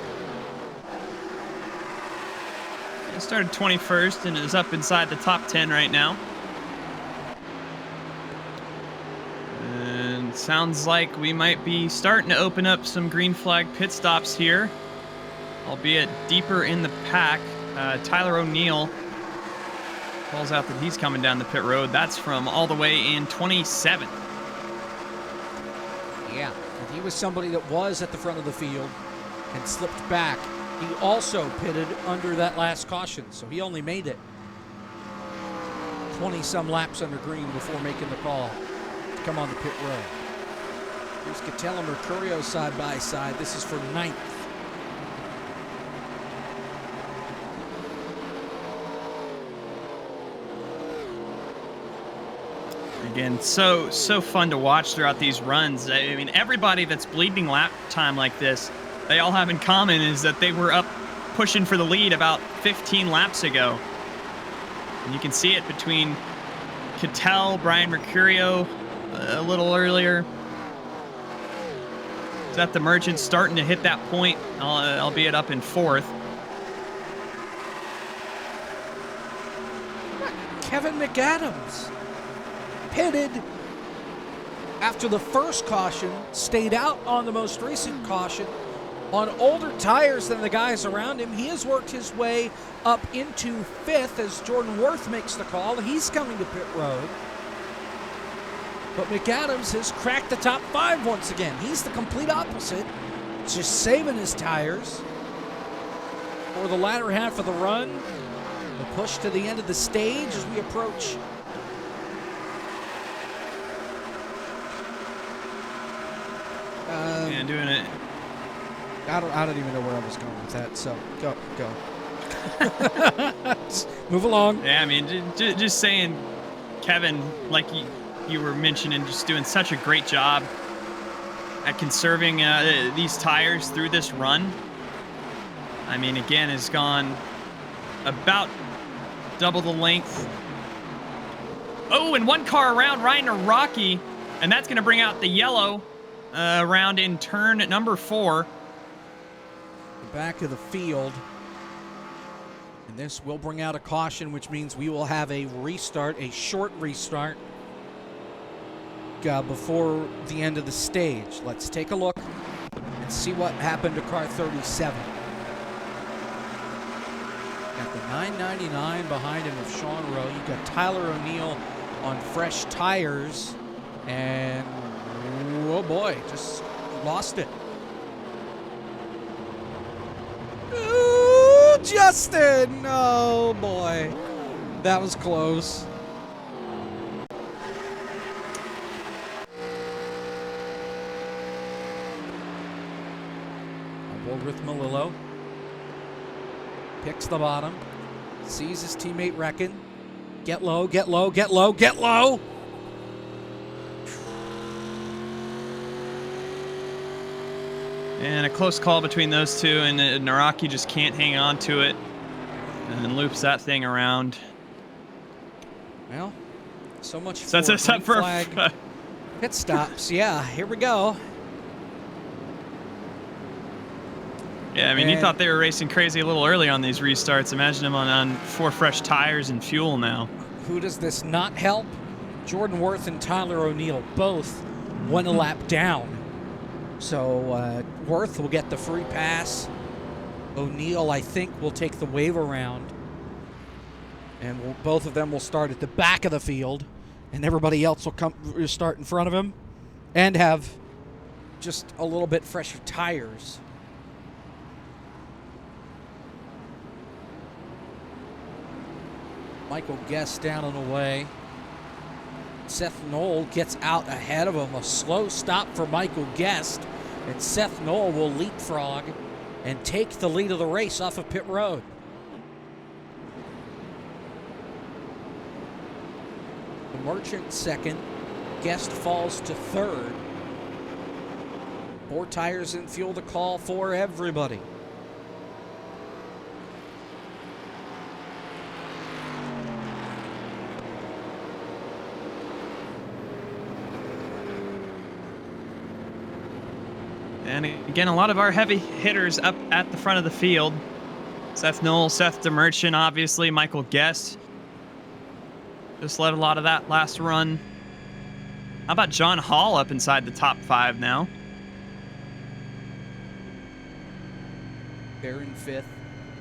S4: He started 21st and is up inside the top 10 right now. And sounds like we might be starting to open up some green flag pit stops here, albeit deeper in the pack. Tyler O'Neill calls out that he's coming down the pit road. That's from all the way in 27th.
S1: Yeah, and he was somebody that was at the front of the field and slipped back. He also pitted under that last caution, so he only made it 20-some laps under green before making the call to come on the pit road. Here's Cattell and Mercurio side by side. This is for 9th.
S4: Again, so fun to watch throughout these runs. I mean, everybody that's bleeding lap time like this, they all have in common is that they were up pushing for the lead about 15 laps ago. And you can see it between Cattell, Brian Mercurio a little earlier. Seth the Merchant starting to hit that point, albeit up in 4th.
S1: Kevin McAdams pitted after the first caution, stayed out on the most recent caution on older tires than the guys around him. He has worked his way up into 5th as Jordan Worth makes the call. He's coming to pit road. But McAdams has cracked the top 5 once again. He's the complete opposite, just saving his tires for the latter half of the run. The push to the end of the stage as we approach
S4: and doing it.
S1: I don't even know where I was going with that, so go. Just move along.
S4: Yeah, I mean, just saying, Kevin, like you were mentioning, just doing such a great job at conserving these tires through this run. I mean, again, has gone about double the length. Oh, and one car around Ryan Rocky, and that's going to bring out the yellow around in turn number 4.
S1: The back of the field. And this will bring out a caution, which means we will have a restart, a short restart before the end of the stage. Let's take a look and see what happened to car 37. Got the 999 behind him of Sean Rowe. You've got Tyler O'Neill on fresh tires. And, oh boy, just lost it. Ooh, Justin! Oh boy. That was close. With Malillo. Picks the bottom. Sees his teammate wrecking. Get low, get low, get low, get low!
S4: And a close call between those two, and Naraki just can't hang on to it and loops that thing around.
S1: Well, so much for
S4: Sets us up for
S1: flag. Pit stops. Yeah, here we go.
S4: Yeah, I mean, you thought they were racing crazy a little early on these restarts. Imagine them on 4 fresh tires and fuel now.
S1: Who does this not help? Jordan Worth and Tyler O'Neill, both 1 lap down. So Worth will get the free pass. O'Neill, I think, will take the wave around. And both of them will start at the back of the field. And everybody else will start in front of him and have just a little bit fresher tires. Michael Guest down and away. Seth Knoll gets out ahead of him. A slow stop for Michael Guest. And Seth Knoll will leapfrog and take the lead of the race off of pit road. The Merchant second. Guest falls to 3rd. 4 tires and fuel to call for everybody.
S4: And again, a lot of our heavy hitters up at the front of the field. Seth Knoll, Seth DeMerchant, obviously, Michael Guest. Just led a lot of that last run. How about John Hall up inside the top 5 now?
S1: Barr in 5th.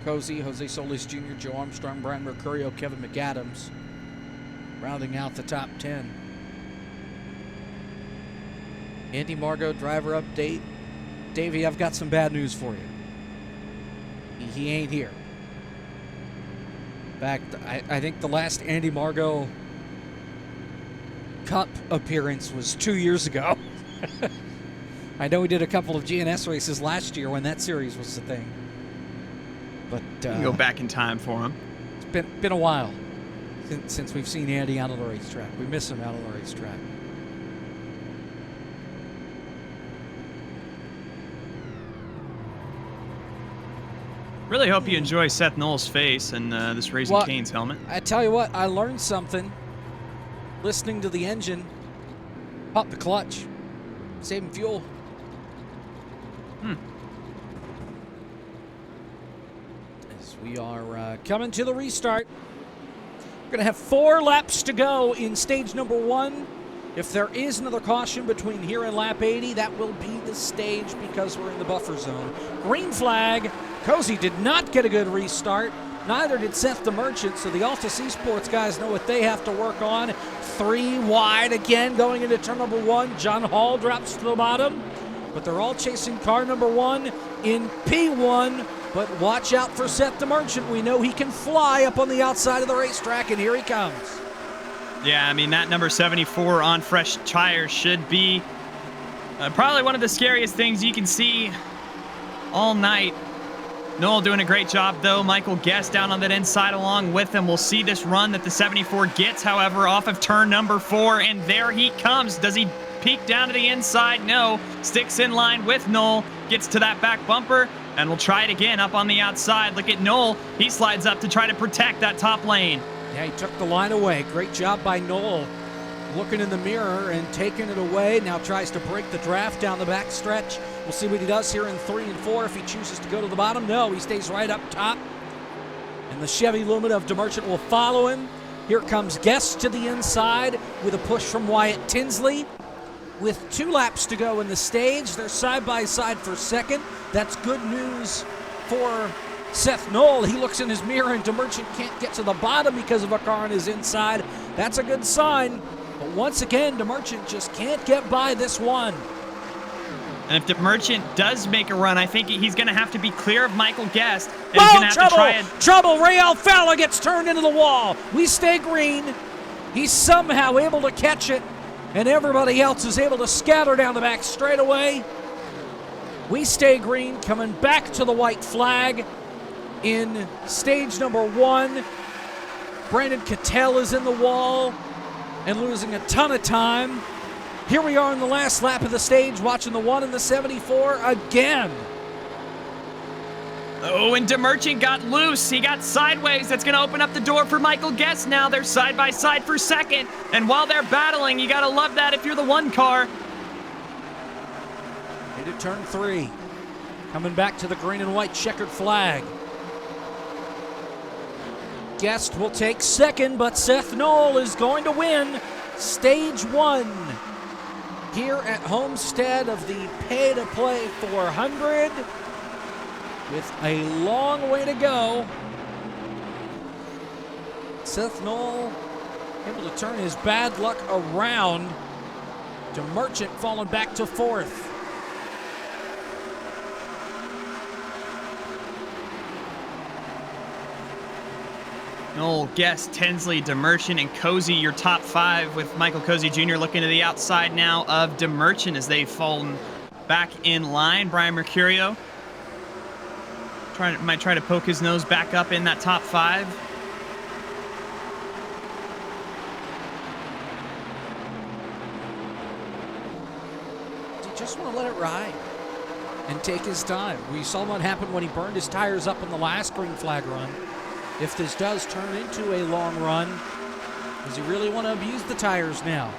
S1: Cozy, Jose Solis Jr., Joe Armstrong, Brian Mercurio, Kevin McAdams. Rounding out the top 10. Andy Margot, driver update. Davey, I've got some bad news for you. He ain't here. In fact, I think the last Andy Margot Cup appearance was 2 years ago. I know we did a couple of GNS races last year when that series was the thing. But
S4: you can go back in time for him.
S1: It's been a while. since we've seen Andy out of the racetrack. We miss him out of the racetrack.
S4: Really hope you enjoy Seth Knoll's face and this Raising Cane's helmet.
S1: I tell you what, I learned something listening to the engine. Pop the clutch. Saving fuel. As we are coming to the restart. We're going to have 4 laps to go in stage number 1. If there is another caution between here and lap 80, that will be the stage because we're in the buffer zone. Green flag. Cozy did not get a good restart. Neither did Seth the Merchant, so the Altus Esports guys know what they have to work on. 3 wide again going into turn number 1. John Hall drops to the bottom, but they're all chasing car number 1 in P1. But watch out for Seth the Merchant. We know he can fly up on the outside of the racetrack, and here he comes.
S4: Yeah, I mean, that number 74 on fresh tires should be probably one of the scariest things you can see all night. Noel doing a great job, though. Michael Guest down on that inside along with him. We'll see this run that the 74 gets, however, off of turn number 4, and there he comes. Does he peek down to the inside? No. Sticks in line with Noel, gets to that back bumper, and we'll try it again up on the outside. Look at Noel. He slides up to try to protect that top lane.
S1: Yeah, he took the line away. Great job by Noel. Looking in the mirror and taking it away. Now tries to break the draft down the back stretch. We'll see what he does here in 3 and 4 if he chooses to go to the bottom. No, he stays right up top. And the Chevy Lumina of DeMerchant will follow him. Here comes Guest to the inside with a push from Wyatt Tinsley. With 2 laps to go in the stage, they're side by side for second. That's good news for Seth Knoll. He looks in his mirror and DeMerchant can't get to the bottom because of a car on his inside. That's a good sign. But once again, DeMerchant just can't get by this one.
S4: And if DeMerchant does make a run, I think he's going to have to be clear of Michael Guest. And he's going to have to try and...
S1: Trouble! Ray Alfala gets turned into the wall. We stay green. He's somehow able to catch it, and everybody else is able to scatter down the back straightaway. We stay green, coming back to the white flag in stage number 1. Brandon Cattell is in the wall and losing a ton of time. Here we are in the last lap of the stage, watching the 1 and the 74 again.
S4: Oh, and DeMerchant got loose. He got sideways. That's going to open up the door for Michael Guest now. They're side by side for second. And while they're battling, you got to love that if you're the 1 car.
S1: Into turn 3. Coming back to the green and white checkered flag. Guest will take second, but Seth Knoll is going to win stage 1 here at Homestead of the pay-to-play 400 with a long way to go. Seth Knoll able to turn his bad luck around. DeMerchant falling back to 4th.
S4: Noel, Guest, Tinsley, DeMerchant, and Cozy, your top 5, with Michael Cozy Jr. looking to the outside now of DeMerchant as they've fallen back in line. Brian Mercurio might try to poke his nose back up in that top 5.
S1: You just want to let it ride and take his time. We saw what happened when he burned his tires up in the last green flag run. If this does turn into a long run, does he really want to abuse the tires now?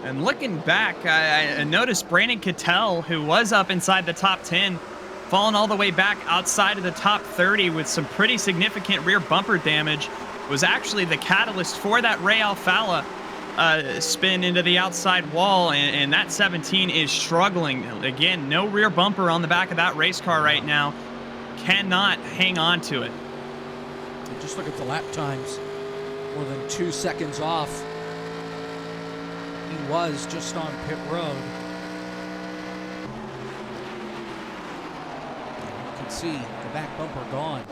S4: And looking back, I noticed Brandon Cattell, who was up inside the top 10, falling all the way back outside of the top 30 with some pretty significant rear bumper damage, was actually the catalyst for that Ray Alfala spin into the outside wall, and that 17 is struggling. Again, no rear bumper on the back of that race car right now. Cannot hang on to it.
S1: And just look at the lap times. More than 2 seconds off. He was just on pit road. You can see the back bumper gone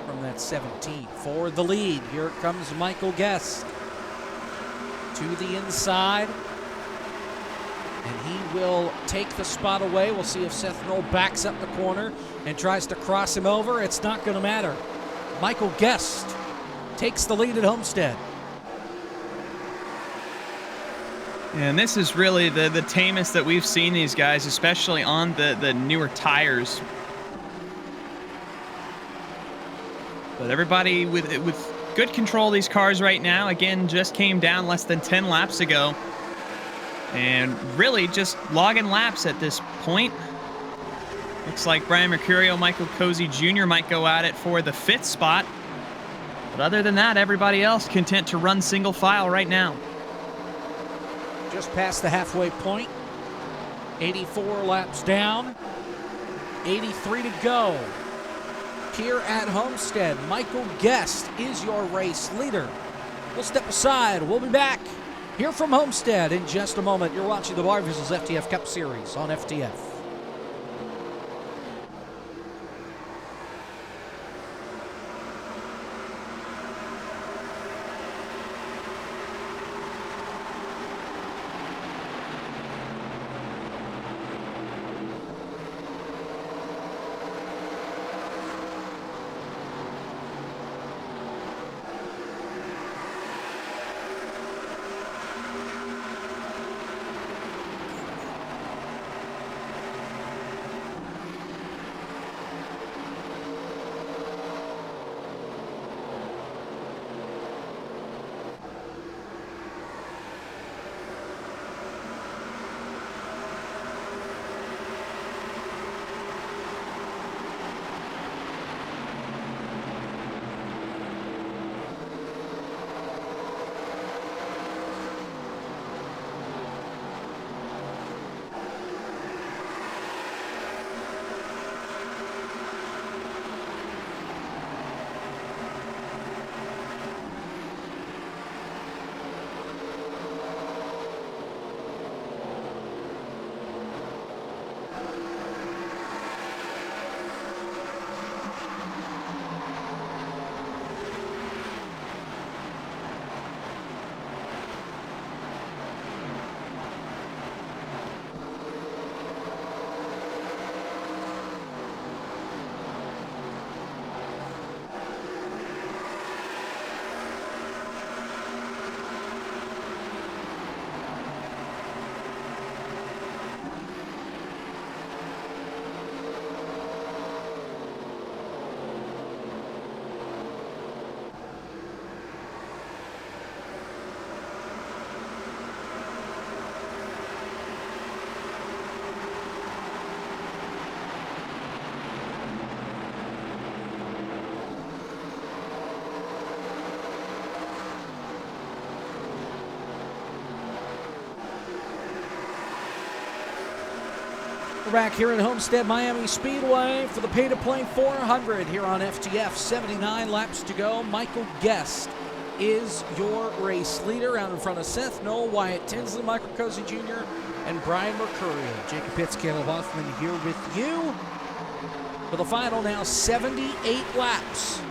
S1: from that 17. For the lead, here comes Michael Guest. To the inside. and he will take the spot away. We'll see if Seth Knoll backs up the corner and tries to cross him over. It's not going to matter. Michael Guest takes the lead at Homestead.
S4: And this is really the tamest that we've seen these guys, especially on the newer tires. But everybody with good control of these cars right now. Again, just came down less than 10 laps ago. And really just logging laps at this point. Looks like Brian Mercurio, Michael Cozy Jr. might go at it for the 5th spot. But other than that, everybody else content to run single file right now.
S1: Just past the halfway point. 84 laps down. 83 to go. Here at Homestead, Michael Guest is your race leader. We'll step aside. We'll be back here from Homestead in just a moment. You're watching the Barr vs. FTF Cup Series on FTF. We're back here at Homestead Miami Speedway for the pay-to-play 400 here on FTF. 79 laps to go. Michael Guest is your race leader out in front of Seth Knoll, Wyatt Tinsley, Michael Cozy Jr., and Brian Mercurio. Jacob Pitts, Caleb Hoffman here with you for the final now 78 laps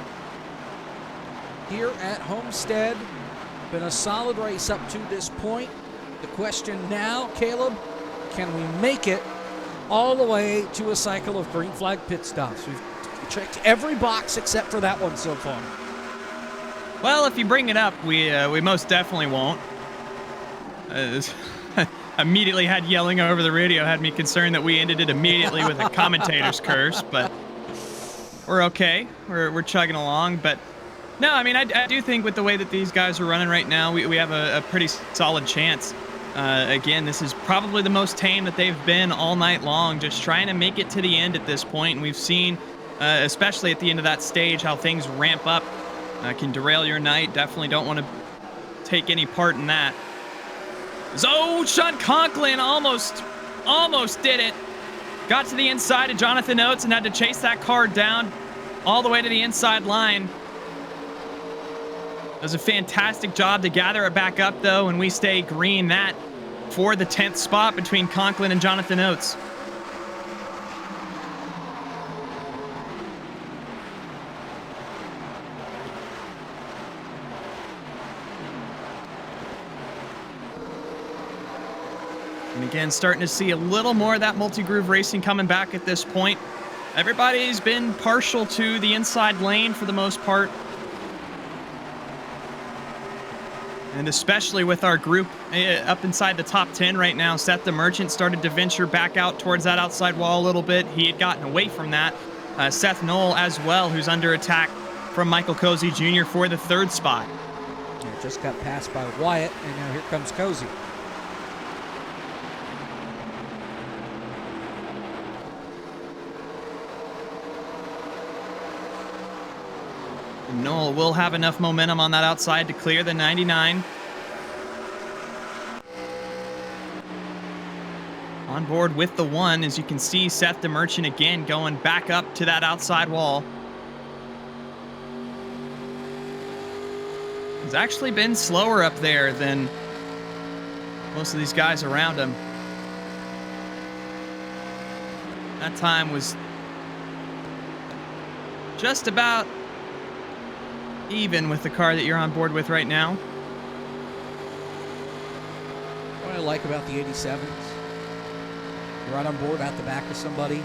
S1: here at Homestead. Been a solid race up to this point. The question now, Caleb, can we make it all the way to a cycle of green flag pit stops? We've checked every box except for that one so far.
S4: Well, if you bring it up, we most definitely won't. Immediately had yelling over the radio had me concerned that we ended it immediately with a commentator's curse, but we're okay. We're chugging along. But no, I mean, I do think with the way that these guys are running right now, we have a pretty solid chance. Again, this is probably the most tame that they've been all night long, just trying to make it to the end at this point. And we've seen, especially at the end of that stage, how things ramp up. Can derail your night. Definitely don't want to take any part in that. Oh, Sean Conklin almost did it. Got to the inside of Jonathan Oates and had to chase that car down all the way to the inside line. Does a fantastic job to gather it back up, though, and we stay green that for the 10th spot between Conklin and Jonathan Oates. And again, starting to see a little more of that multi-groove racing coming back at this point. Everybody's been partial to the inside lane for the most part. And especially with our group up inside the top 10 right now, Seth the Merchant started to venture back out towards that outside wall a little bit. He had gotten away from that. Seth Knoll as well, who's under attack from Michael Cozy Jr. for the 3rd spot.
S1: Yeah, just got passed by Wyatt, and now here comes Cozy.
S4: Knoll will have enough momentum on that outside to clear the 99. On board with the 1, as you can see, Seth the Merchant again going back up to that outside wall. He's actually been slower up there than most of these guys around him. That time was just about even with the car that you're on board with right now.
S1: What I like about the 87s, you're right on board at the back of somebody, you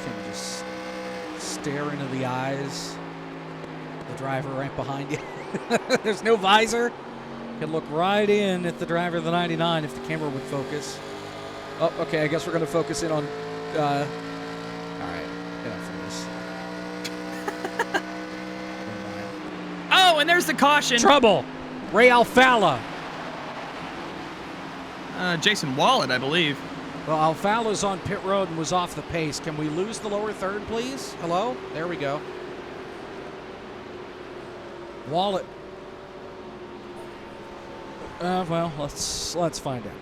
S1: can just stare into the eyes of the driver right behind you. There's no visor. You can look right in at the driver of the 99 if the camera would focus. Oh, okay, I guess we're going to focus in on... all right, enough of this.
S4: Oh, and there's the caution.
S1: Trouble! Ray Alfala.
S4: Jason Wallet, I believe.
S1: Well, Alfala's on pit road and was off the pace. Can we lose the lower 3rd, please? Hello? There we go. Wallet. Well, let's find out.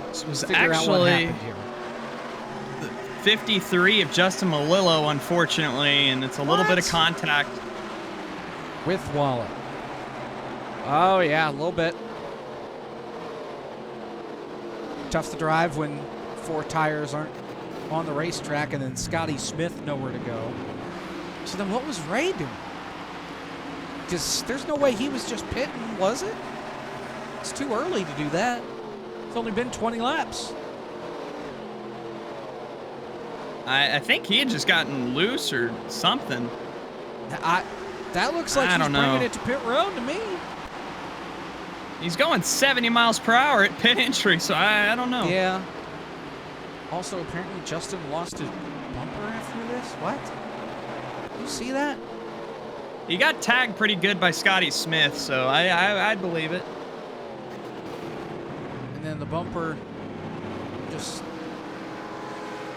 S4: This was
S1: Figure out what
S4: actually
S1: happened here.
S4: 53 of Justin Malillo, unfortunately, and it's a little bit of contact.
S1: With Wallet. Oh, yeah, a little bit. Tough to drive when 4 tires aren't on the racetrack, and then Scotty Smith nowhere to go. So then what was Ray doing? Because there's no way he was just pitting, was it? It's too early to do that. It's only been 20 laps.
S4: I think he had just gotten loose or something.
S1: That looks like he's bringing it to pit road to me.
S4: He's going 70 miles per hour at pit entry, so I don't know.
S1: Yeah. Also, apparently Justin lost his bumper after this. What? You see that?
S4: He got tagged pretty good by Scotty Smith, so I'd believe it.
S1: And then the bumper just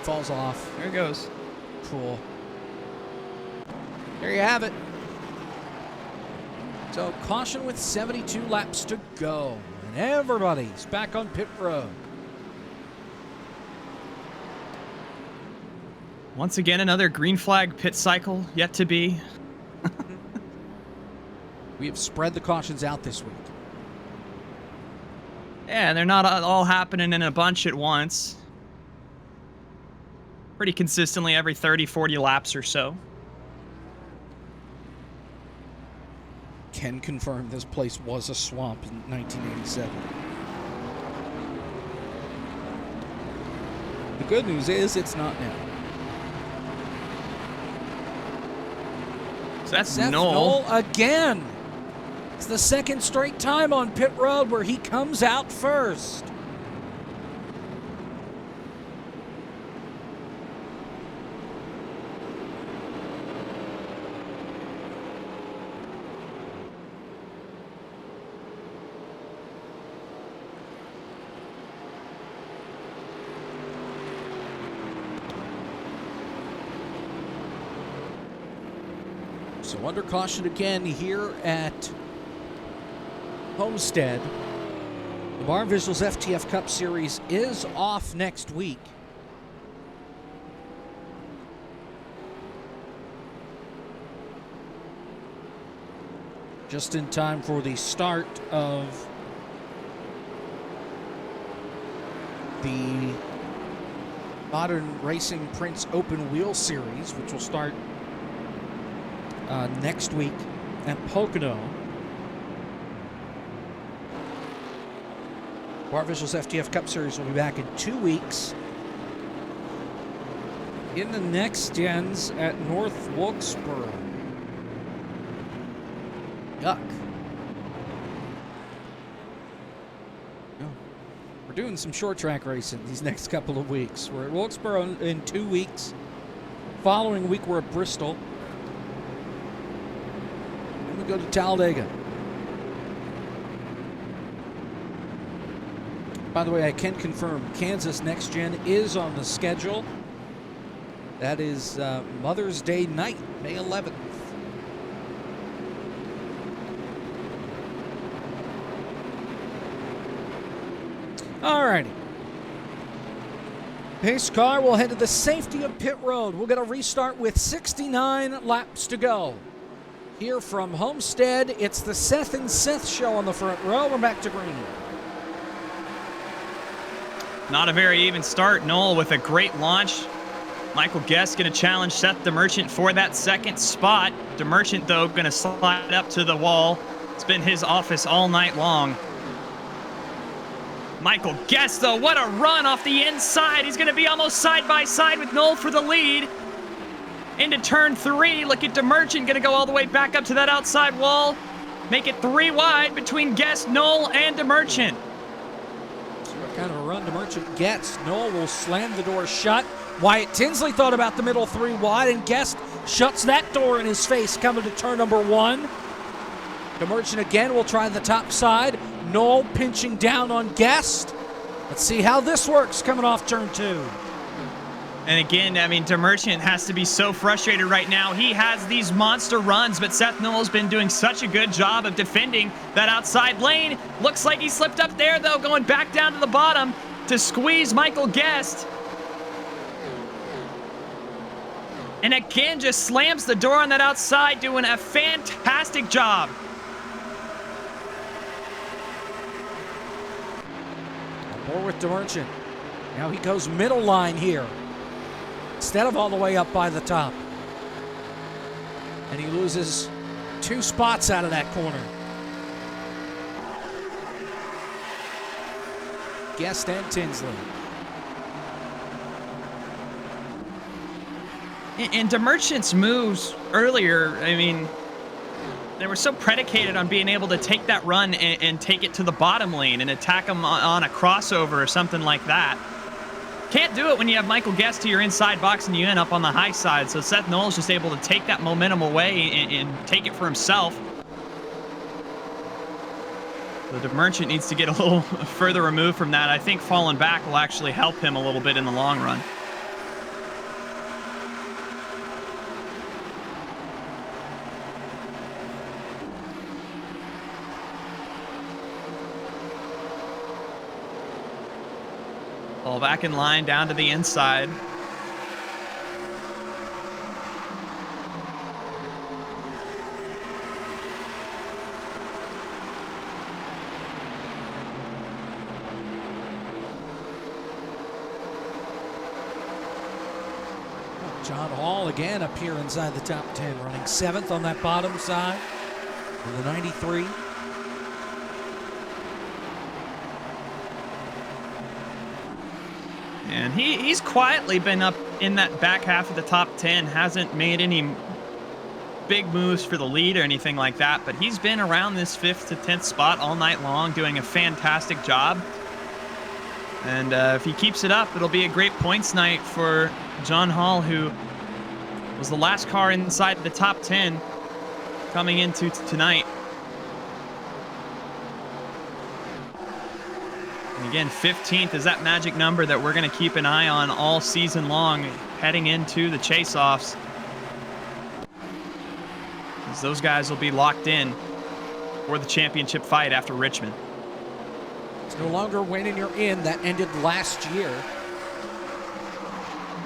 S1: falls off.
S4: There it goes.
S1: Cool. There you have it. So caution with 72 laps to go. And everybody's back on pit road.
S4: Once again, another green flag pit cycle yet to be.
S1: We have spread the cautions out this week.
S4: Yeah, they're not all happening in a bunch at once. Pretty consistently every 30, 40 laps or so.
S1: Can confirm this place was a swamp in 1987. The good news is it's not now.
S4: So that's
S1: Seth
S4: Knoll.
S1: again. It's the 2nd straight time on pit road where he comes out first. So under caution again here at Homestead. The Barr Visuals FTF Cup Series is off next week. Just in time for the start of the Modern Racing Prince Open Wheel Series, which will start next week at Pocono. Barr Visuals FTF Cup Series will be back in 2 weeks. In the next gens at North Wilkesboro. Yuck. We're doing some short track racing these next couple of weeks. We're at Wilkesboro in 2 weeks. Following week, we're at Bristol. Then we go to Talladega. By the way, I can confirm Kansas Next Gen is on the schedule. That is Mother's Day night, May 11th. All righty. Pace car will head to the safety of pit road. We'll get a restart with 69 laps to go. Here from Homestead, it's the Seth and Seth show on the front row. We're back to green.
S4: Not a very even start. Noel with a great launch. Michael Guest going to challenge Seth DeMerchant for that second spot. DeMerchant, though, going to slide up to the wall. It's been his office all night long. Michael Guest, though, what a run off the inside. He's going to be almost side by side with Noel for the lead. Into turn 3. Look at DeMerchant going to go all the way back up to that outside wall. Make it 3 wide between Guest, Noel, and DeMerchant.
S1: See what kind of a run DeMerchant gets. Noel will slam the door shut. Wyatt Tinsley thought about the middle 3 wide, and Guest shuts that door in his face coming to turn number 1. DeMerchant again will try the top side. Noel pinching down on Guest. Let's see how this works coming off turn 2.
S4: And again, I mean, DeMerchant has to be so frustrated right now. He has these monster runs, but Seth Noel's been doing such a good job of defending that outside lane. Looks like he slipped up there, though, going back down to the bottom to squeeze Michael Guest. And again, just slams the door on that outside, doing a fantastic job.
S1: More with DeMerchant. Now he goes middle line here, instead of all the way up by the top. And he loses 2 spots out of that corner. Guest and Tinsley.
S4: And DeMerchant's moves earlier, I mean, they were so predicated on being able to take that run and take it to the bottom lane and attack him on a crossover or something like that. Can't do it when you have Michael Guest to your inside box and you end up on the high side. So Seth Noel's just able to take that momentum away and take it for himself. The DeMerchant needs to get a little further removed from that. I think falling back will actually help him a little bit in the long run. All back in line, down to the inside.
S1: John Hall again up here inside the top 10, running 7th on that bottom side with a 93.
S4: And he's quietly been up in that back half of the top 10. Hasn't made any big moves for the lead or anything like that, but he's been around this 5th to 10th spot all night long, doing a fantastic job. And if he keeps it up, it'll be a great points night for John Hall, who was the last car inside the top 10 coming into tonight. And again, 15th is that magic number that we're going to keep an eye on all season long heading into the chase-offs. As those guys will be locked in for the championship fight after Richmond.
S1: It's no longer win and you're in. That ended last year.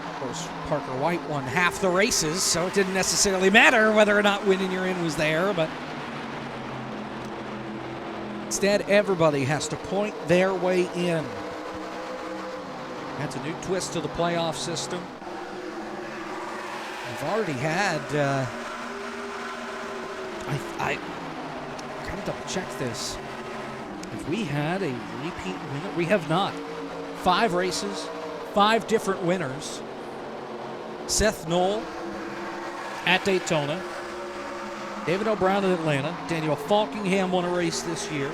S1: Of course, Parker White won half the races, so it didn't necessarily matter whether or not win and you're in was there, but instead, everybody has to point their way in. That's a new twist to the playoff system. We've already had, I gotta double check this. I Have we had a repeat winner? We have not. 5 races, 5 different winners. Seth Knoll at Daytona. David O'Brien at Atlanta. Daniel Falkingham won a race this year.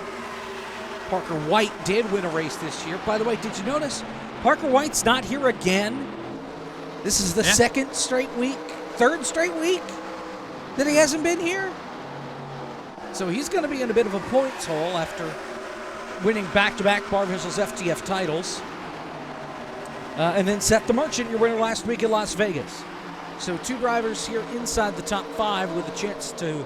S1: Parker White did win a race this year. By the way, did you notice Parker White's not here again? This is the third straight week that he hasn't been here. So he's going to be in a bit of a points hole after winning back-to-back Barr Visuals FTF titles. And then Seth the Merchant, your winner last week in Las Vegas. So 2 drivers here inside the top 5 with a chance to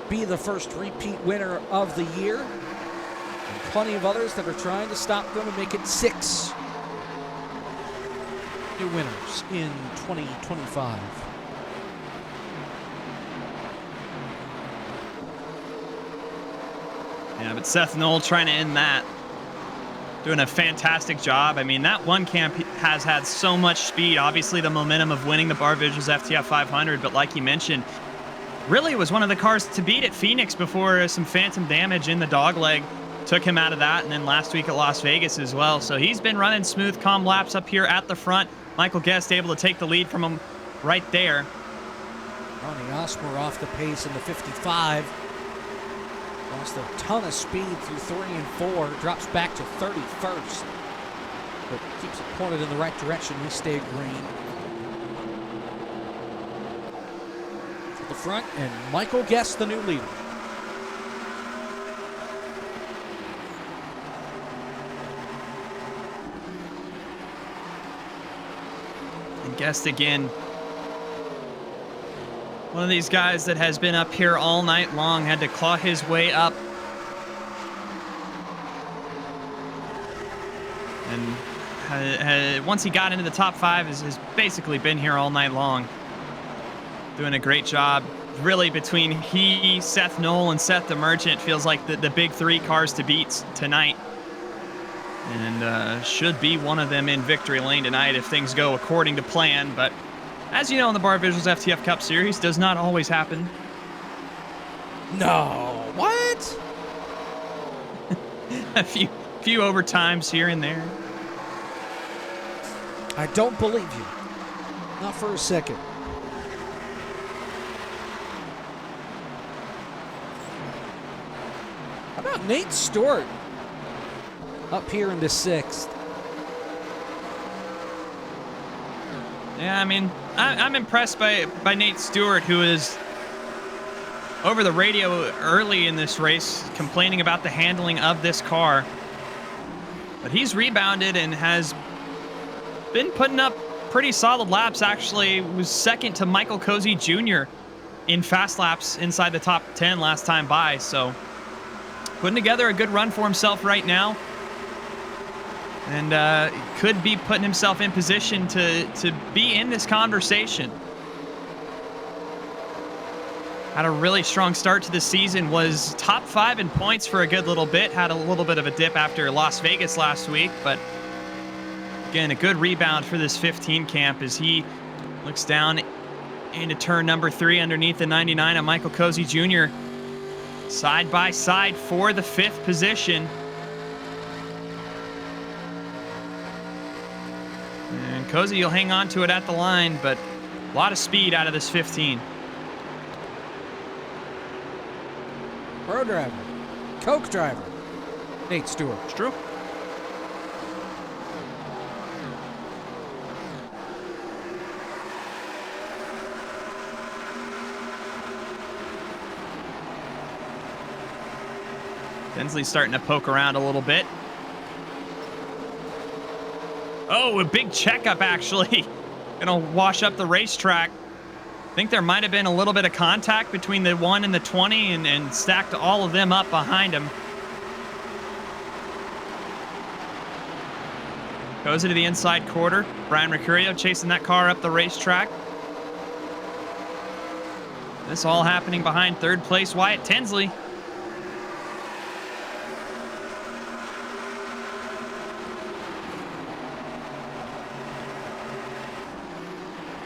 S1: be the first repeat winner of the year. And plenty of others that are trying to stop them and make it 6 new winners in 2025.
S4: Yeah, but Seth Knoll trying to end that. Doing a fantastic job. I mean, that one camp has had so much speed. Obviously, the momentum of winning the Barr Visuals FTF 500, but like you mentioned, really was one of the cars to beat at Phoenix before some phantom damage in the dogleg took him out of that, and then last week at Las Vegas as well. So he's been running smooth, calm laps up here at the front. Michael Guest able to take the lead from him right there.
S1: Ronnie Osmer off the pace in the 55. Lost a ton of speed through 3 and 4. Drops back to 31st. But keeps it pointed in the right direction. We stay green. To the front, and Michael Guest, the new leader.
S4: And Guest again. One of these guys that has been up here all night long, had to claw his way up. And once he got into the top 5, has basically been here all night long. Doing a great job. Really, between he, Seth Knoll, and Seth the Merchant, feels like the big 3 cars to beat tonight. And should be one of them in victory lane tonight if things go according to plan. But as you know, in the Barr Visuals FTF Cup Series, does not always happen.
S1: No. What?
S4: A few overtimes here and there.
S1: I don't believe you. Not for a second. How about Nate Stewart up here in the 6th?
S4: Yeah, I mean, I'm impressed by Nate Stewart, who is over the radio early in this race complaining about the handling of this car. But he's rebounded and has been putting up pretty solid laps. Actually, was second to Michael Cozy Jr. in fast laps inside the top 10 last time by. So putting together a good run for himself right now. And could be putting himself in position to be in this conversation. Had a really strong start to the season, was top 5 in points for a good little bit. Had a little bit of a dip after Las Vegas last week, but again, a good rebound for this 15 camp as he looks down into turn number 3 underneath the 99 of Michael Cozy Jr. Side by side for the 5th position. And Cozy will hang on to it at the line, but a lot of speed out of this 15.
S1: Pro driver, Coke driver, Nate Stewart.
S4: It's true. Densley's starting to poke around a little bit. Oh, a big checkup, actually. Gonna wash up the racetrack. I think there might have been a little bit of contact between the 1 and the 20 and stacked all of them up behind him. Goes into the inside quarter. Brian Mercurio chasing that car up the racetrack. This all happening behind 3rd place Wyatt Tinsley.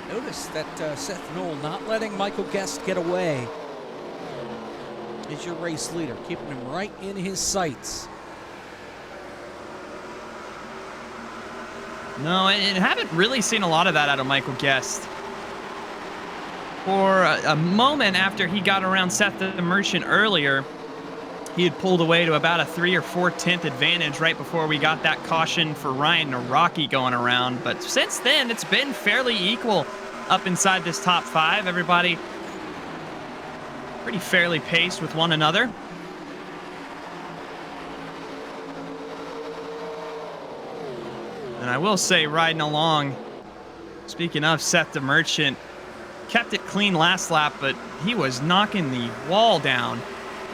S1: Notice that Seth Knoll not letting Michael Guest get away is your race leader, keeping him right in his sights.
S4: No, and haven't really seen a lot of that out of Michael Guest. For a moment after he got around Seth the Merchant earlier, he had pulled away to about a 3 or 4/10 advantage right before we got that caution for Ryan Naraki going around. But since then, it's been fairly equal up inside this top 5. Everybody pretty fairly paced with one another. And I will say, riding along, speaking of Seth the Merchant, kept it clean last lap, but he was knocking the wall down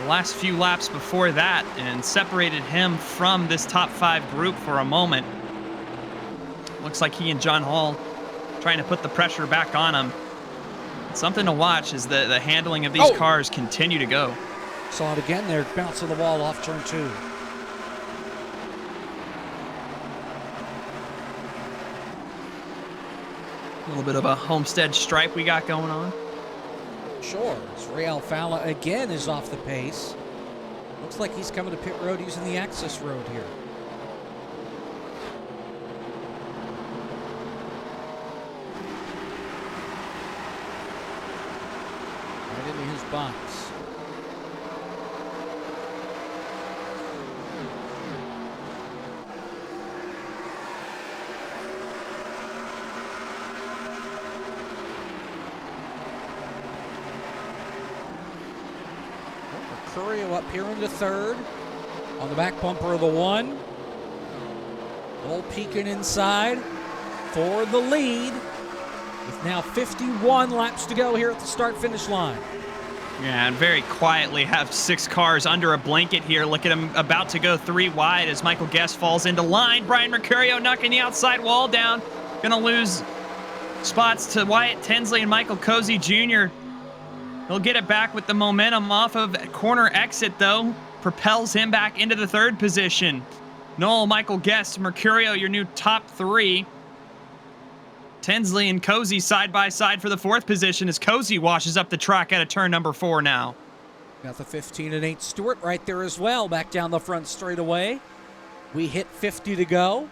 S4: the last few laps before that and separated him from this top 5 group for a moment. Looks like he and John Hall trying to put the pressure back on him. Something to watch as the handling of these cars continue to go.
S1: Saw it again there, bouncing the wall off turn 2.
S4: A little bit of a Homestead stripe we got going on.
S1: Sure, as Ray Alfala again is off the pace. Looks like he's coming to pit road using the access road here. Right into his box. Mercurio up here into third. On the back bumper of the 1. Bull peeking inside for the lead. With now 51 laps to go here at the start-finish line.
S4: Yeah, and very quietly have 6 cars under a blanket here. Look at him about to go 3 wide as Michael Guest falls into line. Brian Mercurio knocking the outside wall down. Gonna lose spots to Wyatt Tinsley and Michael Cozy Jr. He'll get it back with the momentum off of corner exit, though. Propels him back into the 3rd position. Noel, Michael Guest, Mercurio, your new top 3. Tinsley and Cozy side by side for the 4th position as Cozy washes up the track out of turn number 4 now.
S1: Got the 15 and 8 Stewart right there as well, back down the front straightaway. We hit 50 to go.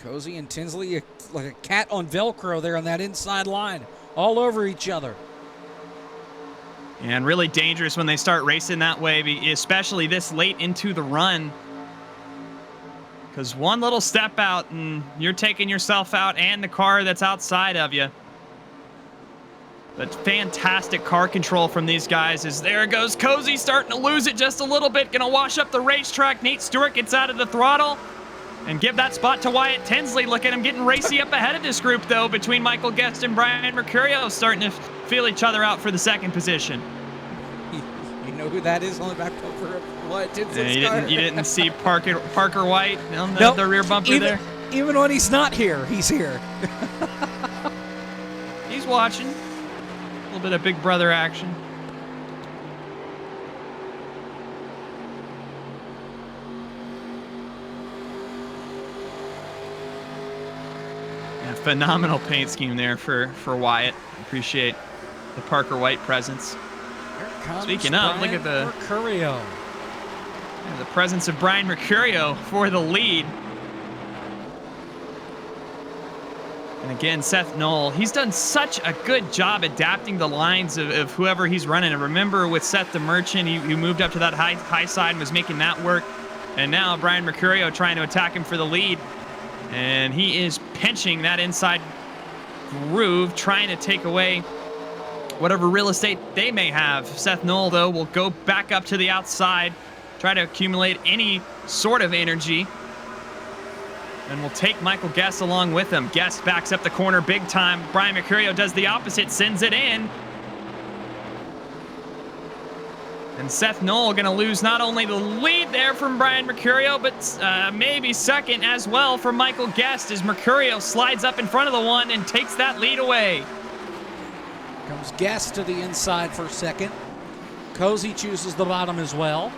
S1: Cozy and Tinsley like a cat on Velcro there on that inside line, all over each other.
S4: And really dangerous when they start racing that way, especially this late into the run. Because one little step out and you're taking yourself out and the car that's outside of you. But fantastic car control from these guys as there goes Cozy starting to lose it just a little bit. Gonna wash up the racetrack. Nate Stewart gets out of the throttle and give that spot to Wyatt Tinsley. Look at him getting racy up ahead of this group, though, between Michael Guest and Brian Mercurio starting to feel each other out for the 2nd position.
S1: You know who that is on the back bumper of Wyatt Tinsley's car?
S4: You didn't see Parker White on the rear bumper there?
S1: Even when he's not here, he's here.
S4: He's watching. A little bit of Big Brother action. Phenomenal paint scheme there for Wyatt. Appreciate the Parker White presence. Speaking of, look at the
S1: Mercurio.
S4: The presence of Brian Mercurio for the lead. And again, Seth Knoll, he's done such a good job adapting the lines of whoever he's running. And remember with Seth the Merchant, he moved up to that high side and was making that work. And now Brian Mercurio trying to attack him for the lead. And he is pinching that inside groove, trying to take away whatever real estate they may have. Seth Knoll, though, will go back up to the outside, try to accumulate any sort of energy. And will take Michael Guest along with him. Guest backs up the corner big time. Brian Mercurio does the opposite, sends it in. And Seth Knoll going to lose not only the lead there from Brian Mercurio, but maybe 2nd as well from Michael Guest as Mercurio slides up in front of the 1 and takes that lead away.
S1: Comes Guest to the inside for 2nd. Cozy chooses the bottom as well.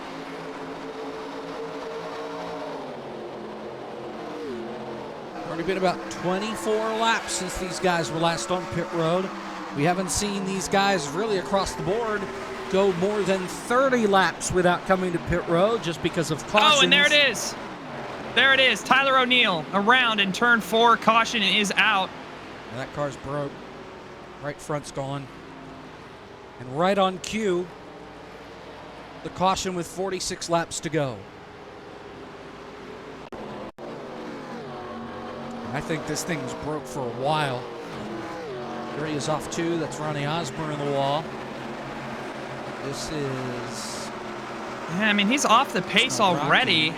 S1: Already been about 24 laps since these guys were last on pit road. We haven't seen these guys really across the board go more than 30 laps without coming to pit road just because of cautions.
S4: Oh, and there it is. There it is. Tyler O'Neill around in turn 4. Caution is out.
S1: And that car's broke. Right front's gone. And right on cue, the caution with 46 laps to go. I think this thing was broke for a while. Here he is off 2. That's Ronnie Osborne in the wall. This is...
S4: Yeah, I mean, he's off the pace already.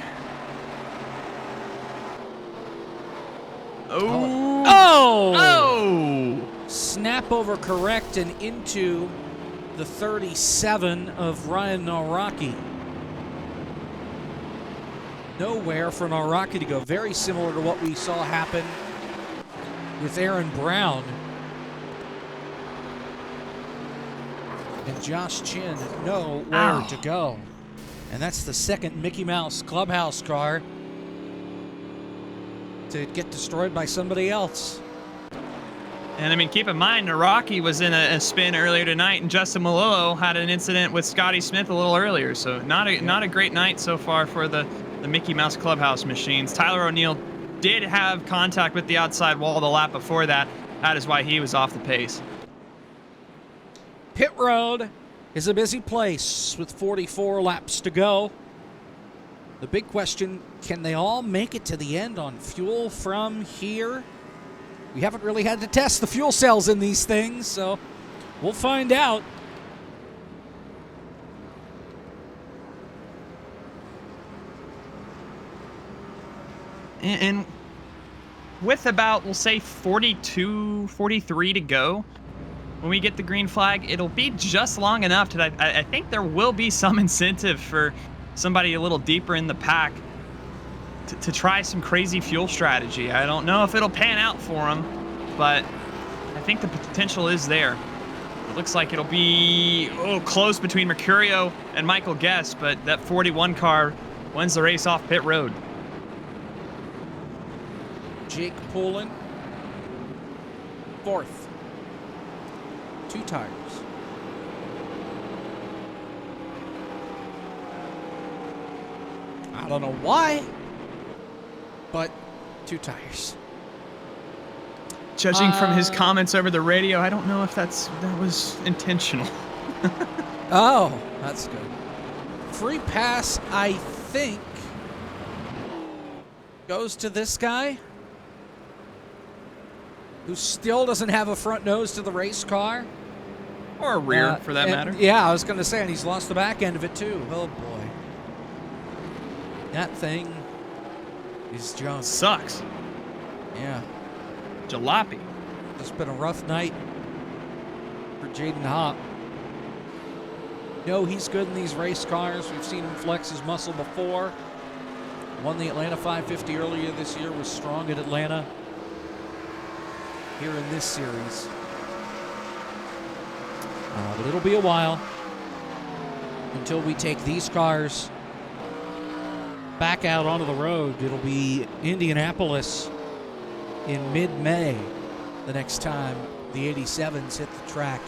S4: Oh!
S1: Oh!
S4: Oh!
S1: Snap over correct and into the 37 of Ryan Nawrocki. Nowhere for Nawrocki to go. Very similar to what we saw happen with Aaron Brown. And Josh Chin nowhere to go. And that's the second Mickey Mouse Clubhouse car to get destroyed by somebody else.
S4: And I mean, keep in mind, Nawrocki was in a spin earlier tonight, and Justin Malillo had an incident with Scotty Smith a little earlier. So not a great night so far for the Mickey Mouse Clubhouse machines. Tyler O'Neill did have contact with the outside wall the lap before that. That is why he was off the pace.
S1: Pit road is a busy place with 44 laps to go. The big question, can they all make it to the end on fuel from here? We haven't really had to test the fuel cells in these things, so we'll find out.
S4: And with about, we'll say 42, 43 to go, when we get the green flag, it'll be just long enough to, I think there will be some incentive for somebody a little deeper in the pack to try some crazy fuel strategy. I don't know if it'll pan out for them, but I think the potential is there. It looks like it'll be close between Mercurio and Michael Guest, but that 41 car wins the race off pit road.
S1: Jake Poulin, 4th. 2 tires. I don't know why, but 2 tires.
S4: Judging from his comments over the radio, I don't know if that was intentional.
S1: Oh, that's good. Free pass, I think, goes to this guy, who still doesn't have a front nose to the race car.
S4: Or a rear, for that matter.
S1: Yeah, I was going to say, and he's lost the back end of it, too. Oh, boy. That thing is junk.
S4: Sucks.
S1: Yeah.
S4: Jalopy.
S1: It's been a rough night for Jaden Hopp. No, he's good in these race cars. We've seen him flex his muscle before. Won the Atlanta 550 earlier this year, was strong at Atlanta. Here in this series. But it'll be a while until we take these cars back out onto the road. It'll be Indianapolis in mid-May the next time the 87s hit the track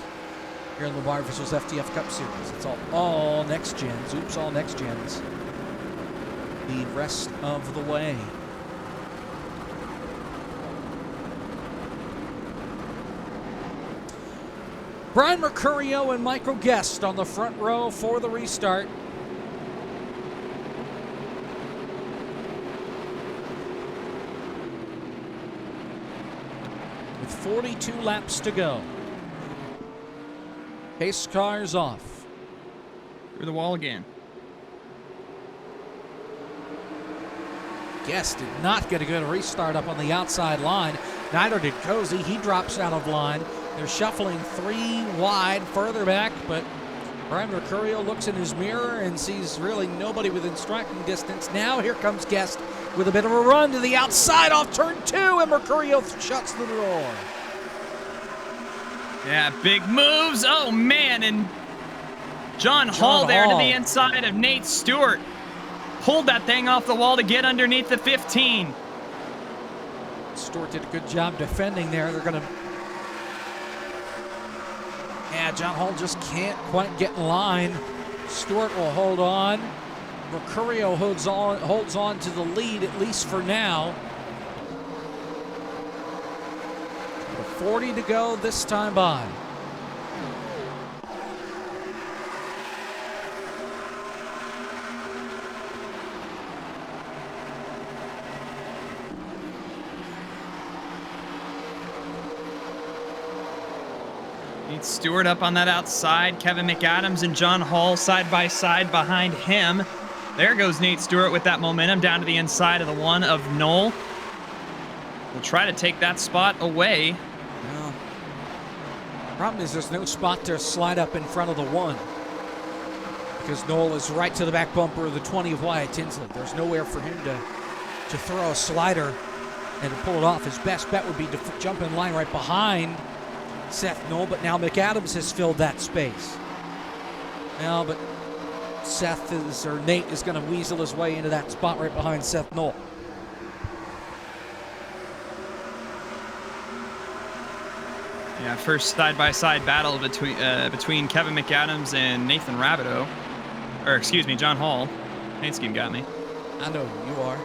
S1: here in the Barr vs. FTF Cup Series. It's all next gens. Oops, all next gens. The rest of the way. Brian Mercurio and Michael Guest on the front row for the restart. With 42 laps to go. Pace cars off.
S4: Through the wall again.
S1: Guest did not get a good restart up on the outside line. Neither did Cozy. He drops out of line. They're shuffling 3 wide further back, but Brian Mercurio looks in his mirror and sees really nobody within striking distance. Now here comes Guest with a bit of a run to the outside off turn 2, and Mercurio shuts the door.
S4: Yeah, big moves. Oh, man, and John Hall there to the inside of Nate Stewart. Pulled that thing off the wall to get underneath the 15. Stewart
S1: did a good job defending there. They're going to... Yeah, John Hall just can't quite get in line. Stewart will hold on. Mercurio holds on to the lead, at least for now. 40 to go this time by.
S4: Nate Stewart up on that outside. Kevin McAdams and John Hall side by side behind him. There goes Nate Stewart with that momentum down to the inside of the one of Knoll. We'll try to take that spot away.
S1: Well, problem is there's no spot to slide up in front of the one, because Knoll is right to the back bumper of the 20 of Wyatt Tinsley. There's nowhere for him to throw a slider and to pull it off. His best bet would be to jump in line right behind Seth Knoll, but now McAdams has filled that space. Now, but Nate is going to weasel his way into that spot right behind Seth Knoll.
S4: Yeah, first side-by-side battle between Kevin McAdams and Nathan Rabideau. Or, excuse me, John Hall. Paint scheme got me.
S1: I know who you are.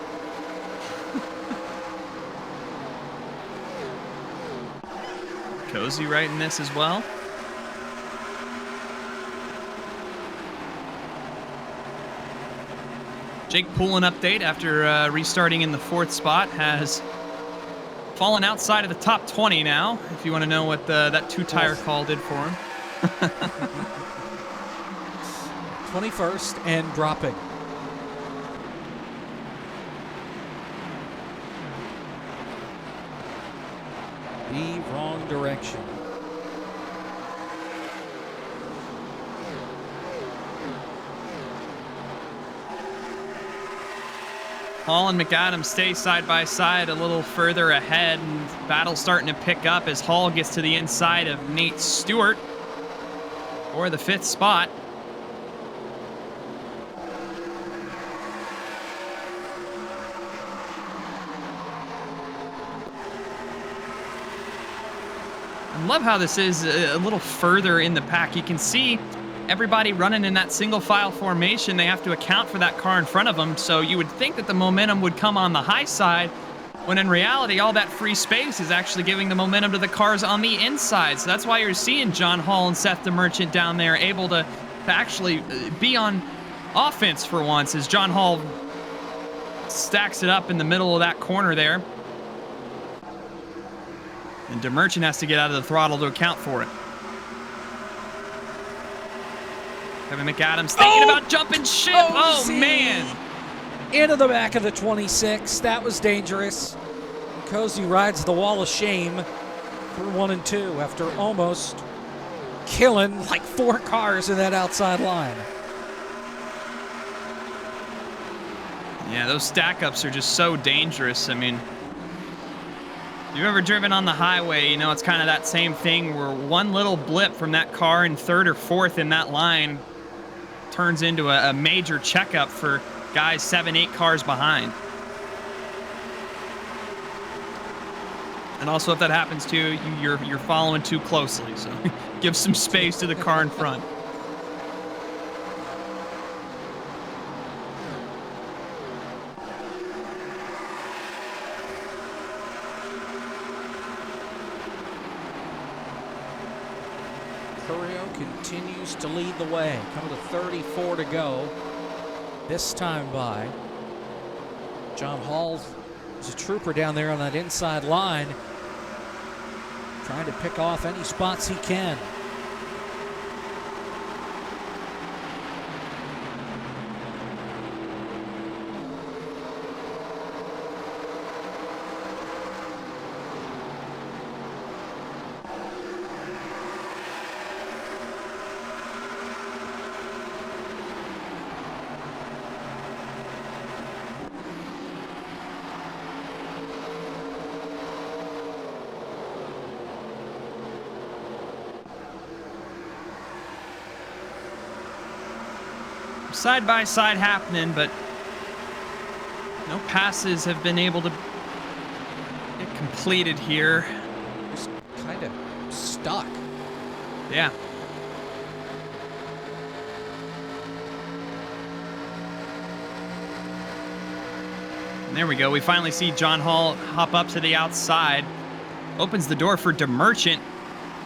S4: Cozy right in this as well. Jake Poulin update after restarting in the 4th spot has fallen outside of the top 20 now, if you want to know what that 2-tire call did for him.
S1: 21st and dropping. The wrong direction.
S4: Hall and McAdams stay side by side a little further ahead, and battle's starting to pick up as Hall gets to the inside of Nate Stewart for the 5th spot. I love how this is a little further in the pack. You can see everybody running in that single file formation. They have to account for that car in front of them, so you would think that the momentum would come on the high side, when in reality all that free space is actually giving the momentum to the cars on the inside. So that's why you're seeing John Hall and Seth DeMerchant down there able to actually be on offense for once, as John Hall stacks it up in the middle of that corner there. And DeMerchant has to get out of the throttle to account for it. Kevin McAdams thinking about jumping ship. Oh, man.
S1: Into the back of the 26. That was dangerous. Cozy rides the wall of shame for 1 and 2 after almost killing like 4 cars in that outside line.
S4: Yeah, those stack-ups are just so dangerous. I mean, if you've ever driven on the highway, you know it's kind of that same thing where one little blip from that car in 3rd or 4th in that line turns into a major checkup for guys 7, 8 cars behind. And also, if that happens to you, you're following too closely, so give some space to the car in front.
S1: Continues to lead the way. Coming to 34 to go. This time by. John Hall is a trooper down there on that inside line, trying to pick off any spots he can.
S4: Side-by-side happening, but no passes have been able to get completed here.
S1: Just kind of stuck.
S4: Yeah. There we go. We finally see John Hall hop up to the outside. Opens the door for DeMerchant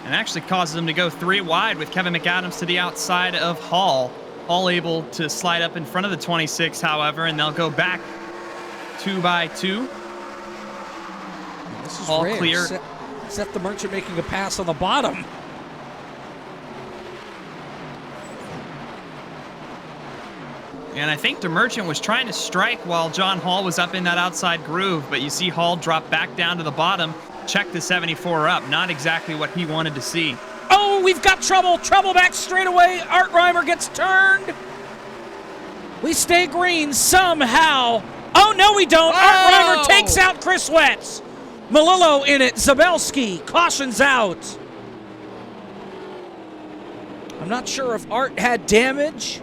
S4: and actually causes him to go 3 wide with Kevin McAdams to the outside of Hall. Hall able to slide up in front of the 26, however, and they'll go back 2 by 2.
S1: This is
S4: All
S1: rare.
S4: clear.
S1: Seth DeMerchant making a pass on the bottom.
S4: And I think DeMerchant was trying to strike while John Hall was up in that outside groove, but you see Hall drop back down to the bottom, check the 74 up. Not exactly what he wanted to see.
S1: Oh, we've got trouble. Trouble back straight away. Art Reimer gets turned. We stay green somehow. Oh, no, we don't. Art Reimer takes out Chris Wetz. Malillo in it. Zabelski cautions out. I'm not sure if Art had damage,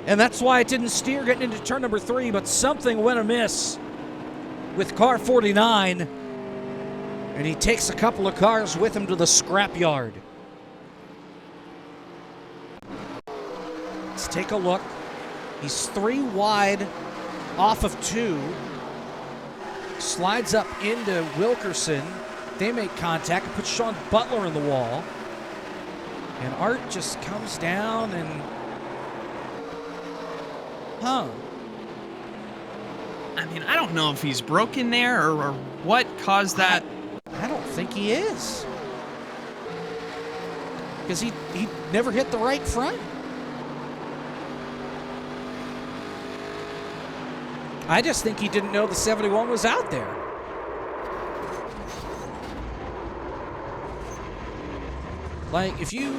S1: and that's why it didn't steer getting into turn number 3, but something went amiss with car 49, and he takes a couple of cars with him to the scrapyard. Let's take a look. He's 3 wide off of 2. Slides up into Wilkerson. They make contact and put Sean Butler in the wall. And Art just comes down and... I
S4: mean, I don't know if he's broken there or what caused that.
S1: I don't think he is. Because he never hit the right front. I just think he didn't know the 71 was out there. Like, if you,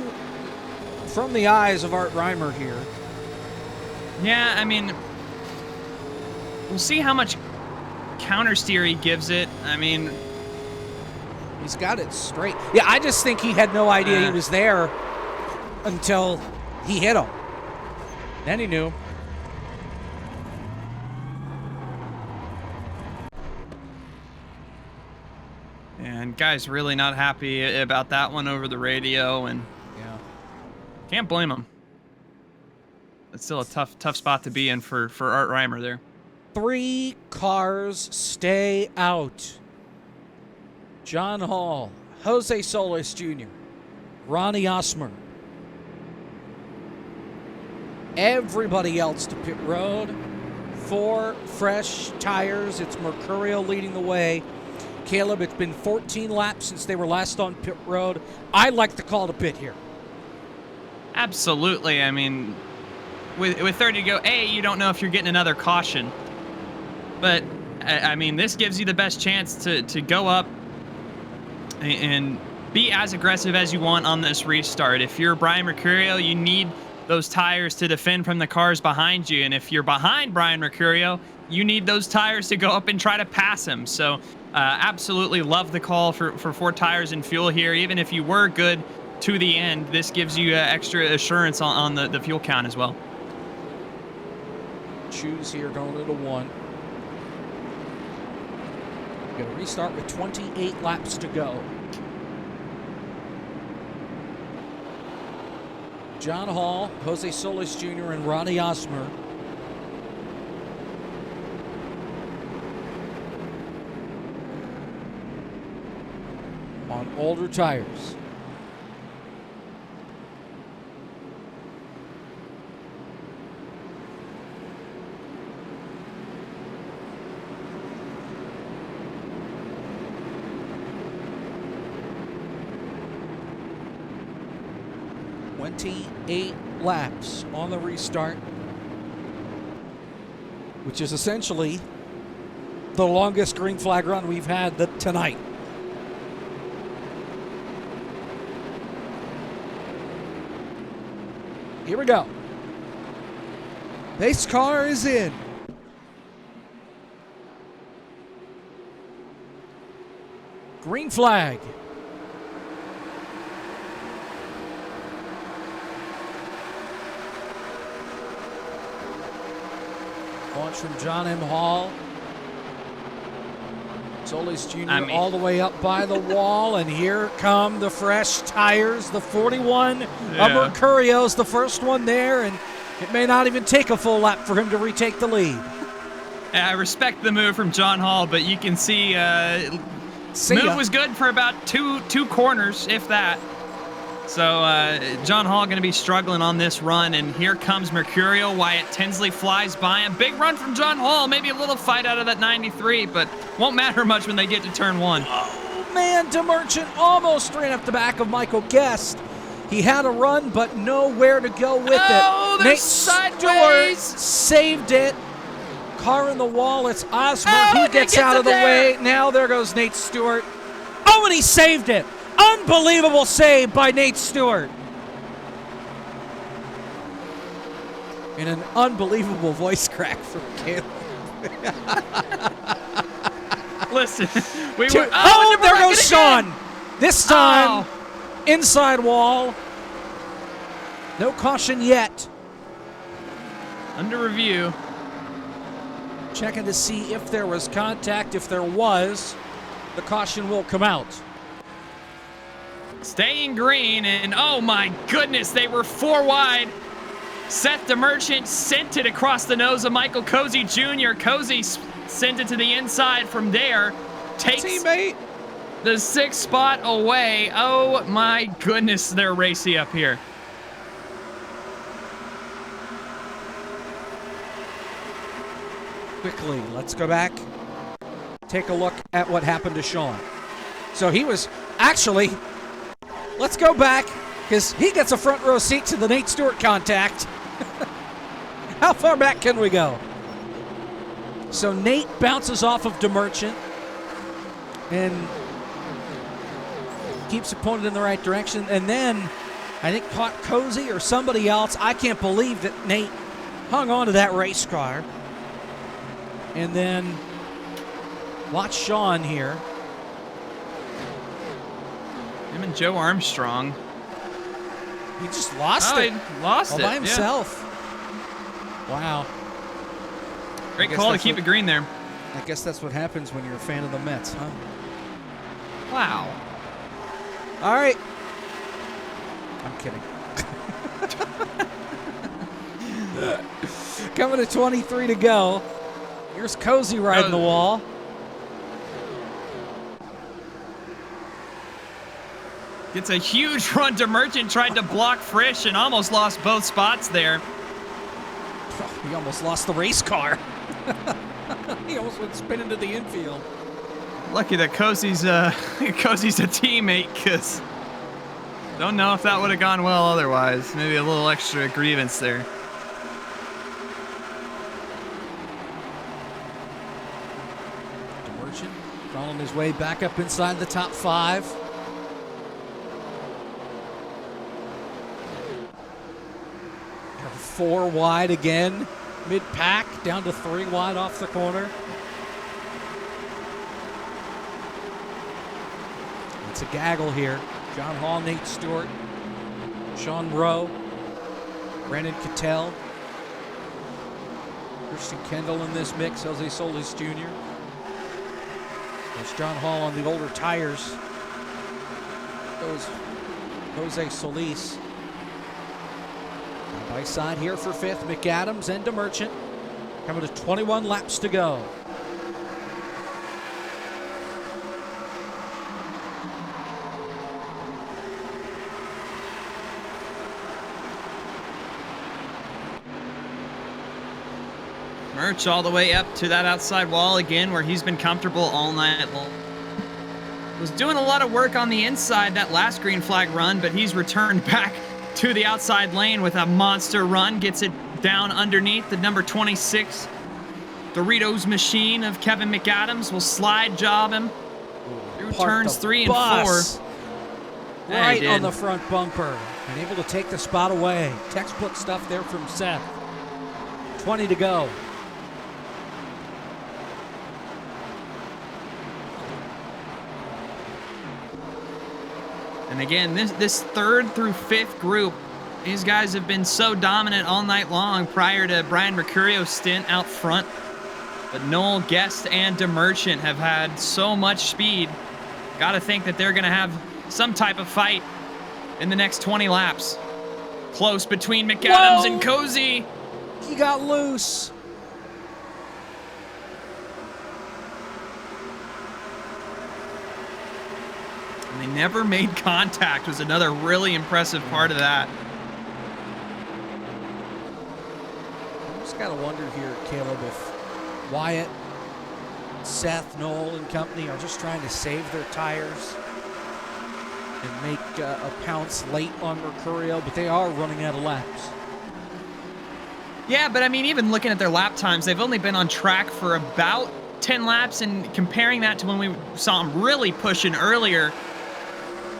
S1: from the eyes of Art Reimer here.
S4: Yeah, I mean, we'll see how much counter steer he gives it. I mean,
S1: he's got it straight. Yeah, I just think he had no idea he was there until he hit him. Then he knew.
S4: And guy's really not happy about that one over the radio, and
S1: yeah,
S4: can't blame him. It's still a tough spot to be in for Art Reimer there.
S1: 3 cars stay out. John Hall, Jose Solis Jr., Ronnie Osmer. Everybody else to pit road. 4 fresh tires. It's Mercurio leading the way. Caleb, it's been 14 laps since they were last on pit road. I like the call to pit here.
S4: Absolutely. I mean, with 30 to go, you don't know if you're getting another caution. But, I mean, this gives you the best chance to go up and be as aggressive as you want on this restart. If you're Brian Mercurio, you need those tires to defend from the cars behind you. And if you're behind Brian Mercurio, you need those tires to go up and try to pass him. So, absolutely love the call for 4 tires and fuel here. Even if you were good to the end, this gives you extra assurance on the fuel count as well.
S1: Choose here going into 1. We're going to restart with 28 laps to go. John Hall, Jose Solis Jr., and Ronnie Osmer. On older tires. ...28 laps on the restart, which is essentially the longest green flag run we've had tonight. Here we go. Pace car is in. Green flag. Launch from John M. Hall. Solis Jr. All the way up by the wall, and here come the fresh tires. The 41 of Mercurio's the first one there, and it may not even take a full lap for him to retake the lead.
S4: I respect the move from John Hall, but you can see
S1: See
S4: move
S1: ya.
S4: was good for about two corners, if that. So John Hall going to be struggling on this run, and here comes Mercurio. Wyatt Tinsley flies by him. Big run from John Hall. Maybe a little fight out of that 93, but won't matter much when they get to turn 1.
S1: Oh, man, DeMerchant almost ran up the back of Michael Guest. He had a run, but nowhere to go with
S4: Oh,
S1: it.
S4: they're
S1: Nate Stewart
S4: sideways.
S1: saved it. Car in the wall. It's Osmer.
S4: Oh,
S1: He
S4: they
S1: gets
S4: get
S1: out
S4: to
S1: of the
S4: there.
S1: way. Now there goes Nate Stewart. Oh, and he saved it. Unbelievable save by Nate Stewart. And an unbelievable voice crack from Caleb.
S4: Listen, we
S1: Two-
S4: were.
S1: oh,
S4: never
S1: there
S4: mind,
S1: goes
S4: get it again.
S1: Sean. This time,
S4: Oh.
S1: inside wall. No caution yet.
S4: Under review.
S1: Checking to see if there was contact. If there was, the caution will come out.
S4: Staying green, and oh my goodness, they were 4 wide. Seth DeMerchant sent it across the nose of Michael Cozy Jr. Cozy sent it to the inside from there. Takes
S1: Teammate.
S4: the 6th spot away. Oh my goodness, they're racy up here.
S1: Quickly, let's go back. Take a look at what happened to Sean. So he was actually, let's go back, because he gets a front row seat to the Nate Stewart contact. How far back can we go? So Nate bounces off of DeMerchant and keeps it pointed in the right direction. And then I think caught Cozy or somebody else. I can't believe that Nate hung on to that race car. And then watch Sean here.
S4: Him and Joe Armstrong.
S1: He just lost
S4: Oh,
S1: it
S4: he lost
S1: all
S4: it.
S1: by
S4: yeah.
S1: himself. Wow.
S4: Great
S1: guess
S4: call to
S1: that's
S4: keep
S1: what-
S4: it green there.
S1: I guess that's what happens when you're a fan of the Mets, huh?
S4: Wow.
S1: All right. I'm kidding. Coming to 23 to go. Here's Cozy riding the wall.
S4: Gets a huge run to Merchant, tried to block Frisch and almost lost both spots there.
S1: He almost lost the race car. He almost went spinning to the infield.
S4: Lucky that Cozy's Cozy's a teammate, because don't know if that would have gone well otherwise. Maybe a little extra grievance there.
S1: DeMerchant following his way back up inside the top 5. Got 4 wide again, mid-pack, down to 3 wide off the corner. It's a gaggle here. John Hall, Nate Stewart, Sean Rowe, Brandon Cattell, Christian Kendall in this mix, Jose Solis Jr. There's John Hall on the older tires. Goes Jose Solis. Side by side here for 5th, McAdams and DeMerchant. Coming to 21 laps to go.
S4: Merch all the way up to that outside wall again, where he's been comfortable all night long. Was doing a lot of work on the inside that last green flag run, but he's returned back to the outside lane with a monster run. Gets it down underneath the number 26 Doritos machine of Kevin McAdams. Will slide job him through
S1: Parked
S4: turns
S1: the
S4: 3 and
S1: bus
S4: 4.
S1: Right
S4: he
S1: on
S4: did.
S1: the front bumper. And able to take the spot away. Textbook stuff there from Seth. 20 to go.
S4: And again, this 3rd through 5th group, these guys have been so dominant all night long prior to Brian Mercurio's stint out front. But Noel, Guest, and DeMerchant have had so much speed. Got to think that they're going to have some type of fight in the next 20 laps. Close between McAdams and Cozy.
S1: He got loose.
S4: And they never made contact, was another really impressive part of that.
S1: I just gotta wonder here, Caleb, if Wyatt, Seth, Noel, and company are just trying to save their tires and make a pounce late on Mercurio, but they are running out of laps.
S4: Yeah, but I mean, even looking at their lap times, they've only been on track for about 10 laps, and comparing that to when we saw them really pushing earlier,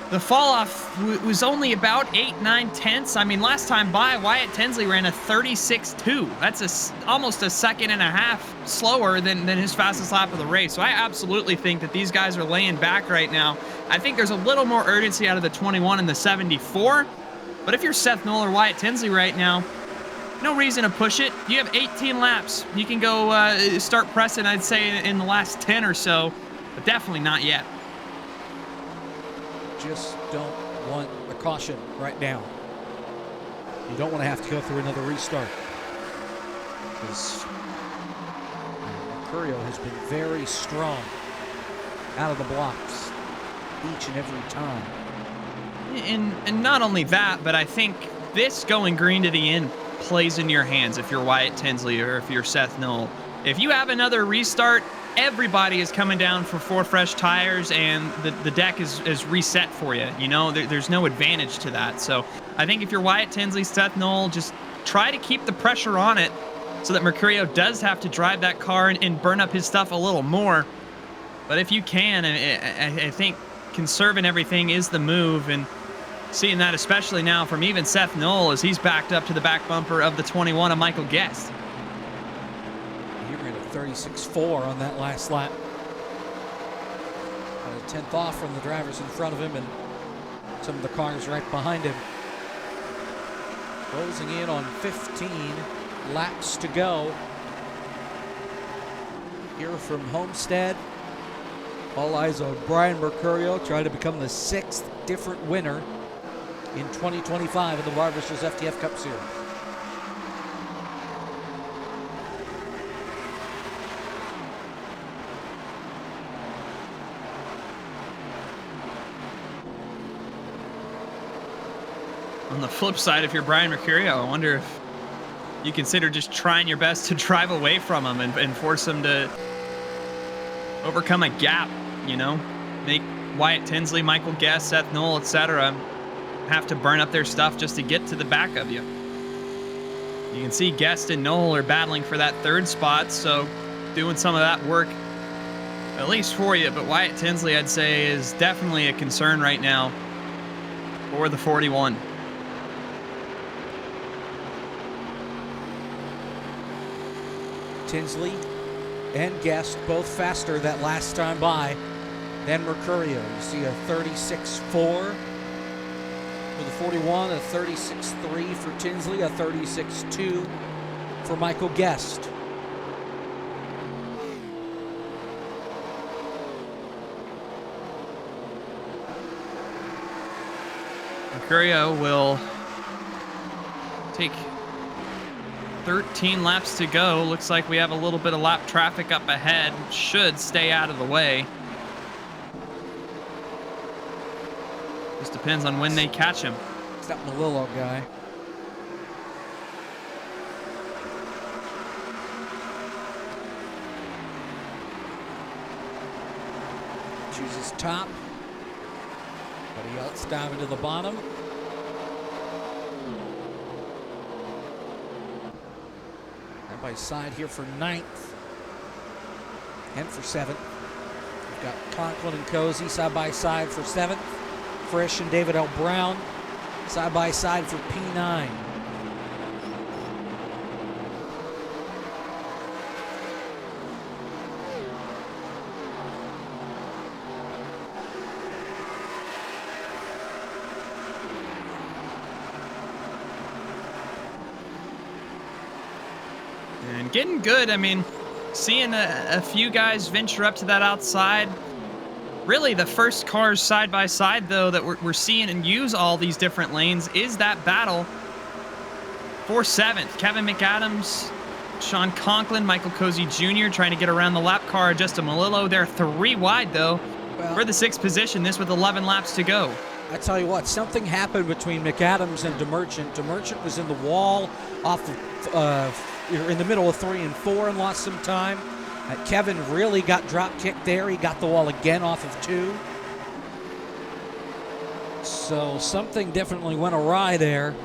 S4: the fall off was only about 8, 9 tenths. I mean, last time by, Wyatt Tinsley ran a 36.2. That's almost a second and a half slower than his fastest lap of the race. So I absolutely think that these guys are laying back right now. I think there's a little more urgency out of the 21 and the 74. But if you're Seth Knoll or Wyatt Tinsley right now, no reason to push it. You have 18 laps. You can go start pressing, I'd say, in the last 10 or so, but definitely not yet.
S1: Just don't want the caution right now. You don't want to have to go through another restart. Because Mercurio has been very strong out of the blocks each and every time.
S4: And not only that, but I think this going green to the end plays in your hands if you're Wyatt Tinsley or if you're Seth Knoll. If you have another restart, everybody is coming down for 4 fresh tires, and the deck is reset for you. You know, there's no advantage to that. So I think if you're Wyatt Tinsley, Seth Knoll, just try to keep the pressure on it so that Mercurio does have to drive that car and burn up his stuff a little more. But if you can, I think conserving everything is the move, and seeing that especially now from even Seth Knoll as he's backed up to the back bumper of the 21 of Michael Guest.
S1: 36.4 on that last lap. A tenth off from the drivers in front of him and some of the cars right behind him. Closing in on 15 laps to go. Here from Homestead, all eyes on Brian Mercurio, trying to become the 6th different winner in 2025 in the Barr vs. FTF Cup Series.
S4: On the flip side, if you're Brian Mercurio, I wonder if you consider just trying your best to drive away from him and force him to overcome a gap, you know? Make Wyatt Tinsley, Michael Guest, Seth Knoll, etc. have to burn up their stuff just to get to the back of you. You can see Guest and Knoll are battling for that 3rd spot, so doing some of that work at least for you. But Wyatt Tinsley, I'd say, is definitely a concern right now for the 41.
S1: Tinsley and Guest both faster that last time by than Mercurio. You see a 36.4 for the 41, a 36.3 for Tinsley, a 36.2 for Michael Guest.
S4: Mercurio will take 13 laps to go. Looks like we have a little bit of lap traffic up ahead. Should stay out of the way. Just depends on when they catch him.
S1: It's that Malillo guy. Chooses top. Everybody else diving to the bottom. By side here for 9th and for 7th. We've got Conklin and Cozy side by side for 7th. Frisch and David L. Brown side by side for P9.
S4: And getting good. I mean, seeing a few guys venture up to that outside. Really, the first cars side by side, though, that we're seeing and use all these different lanes is that battle for 7th. Kevin McAdams, Sean Conklin, Michael Cozy Jr. trying to get around the lap car. Justin Malillo. They're 3 wide, though, for the 6th position, this with 11 laps to go.
S1: I tell you what, something happened between McAdams and DeMerchant. DeMerchant was in the wall off of, in the middle of 3 and 4 and lost some time. Kevin really got drop kicked there. He got the wall again off of 2. So something definitely went awry there.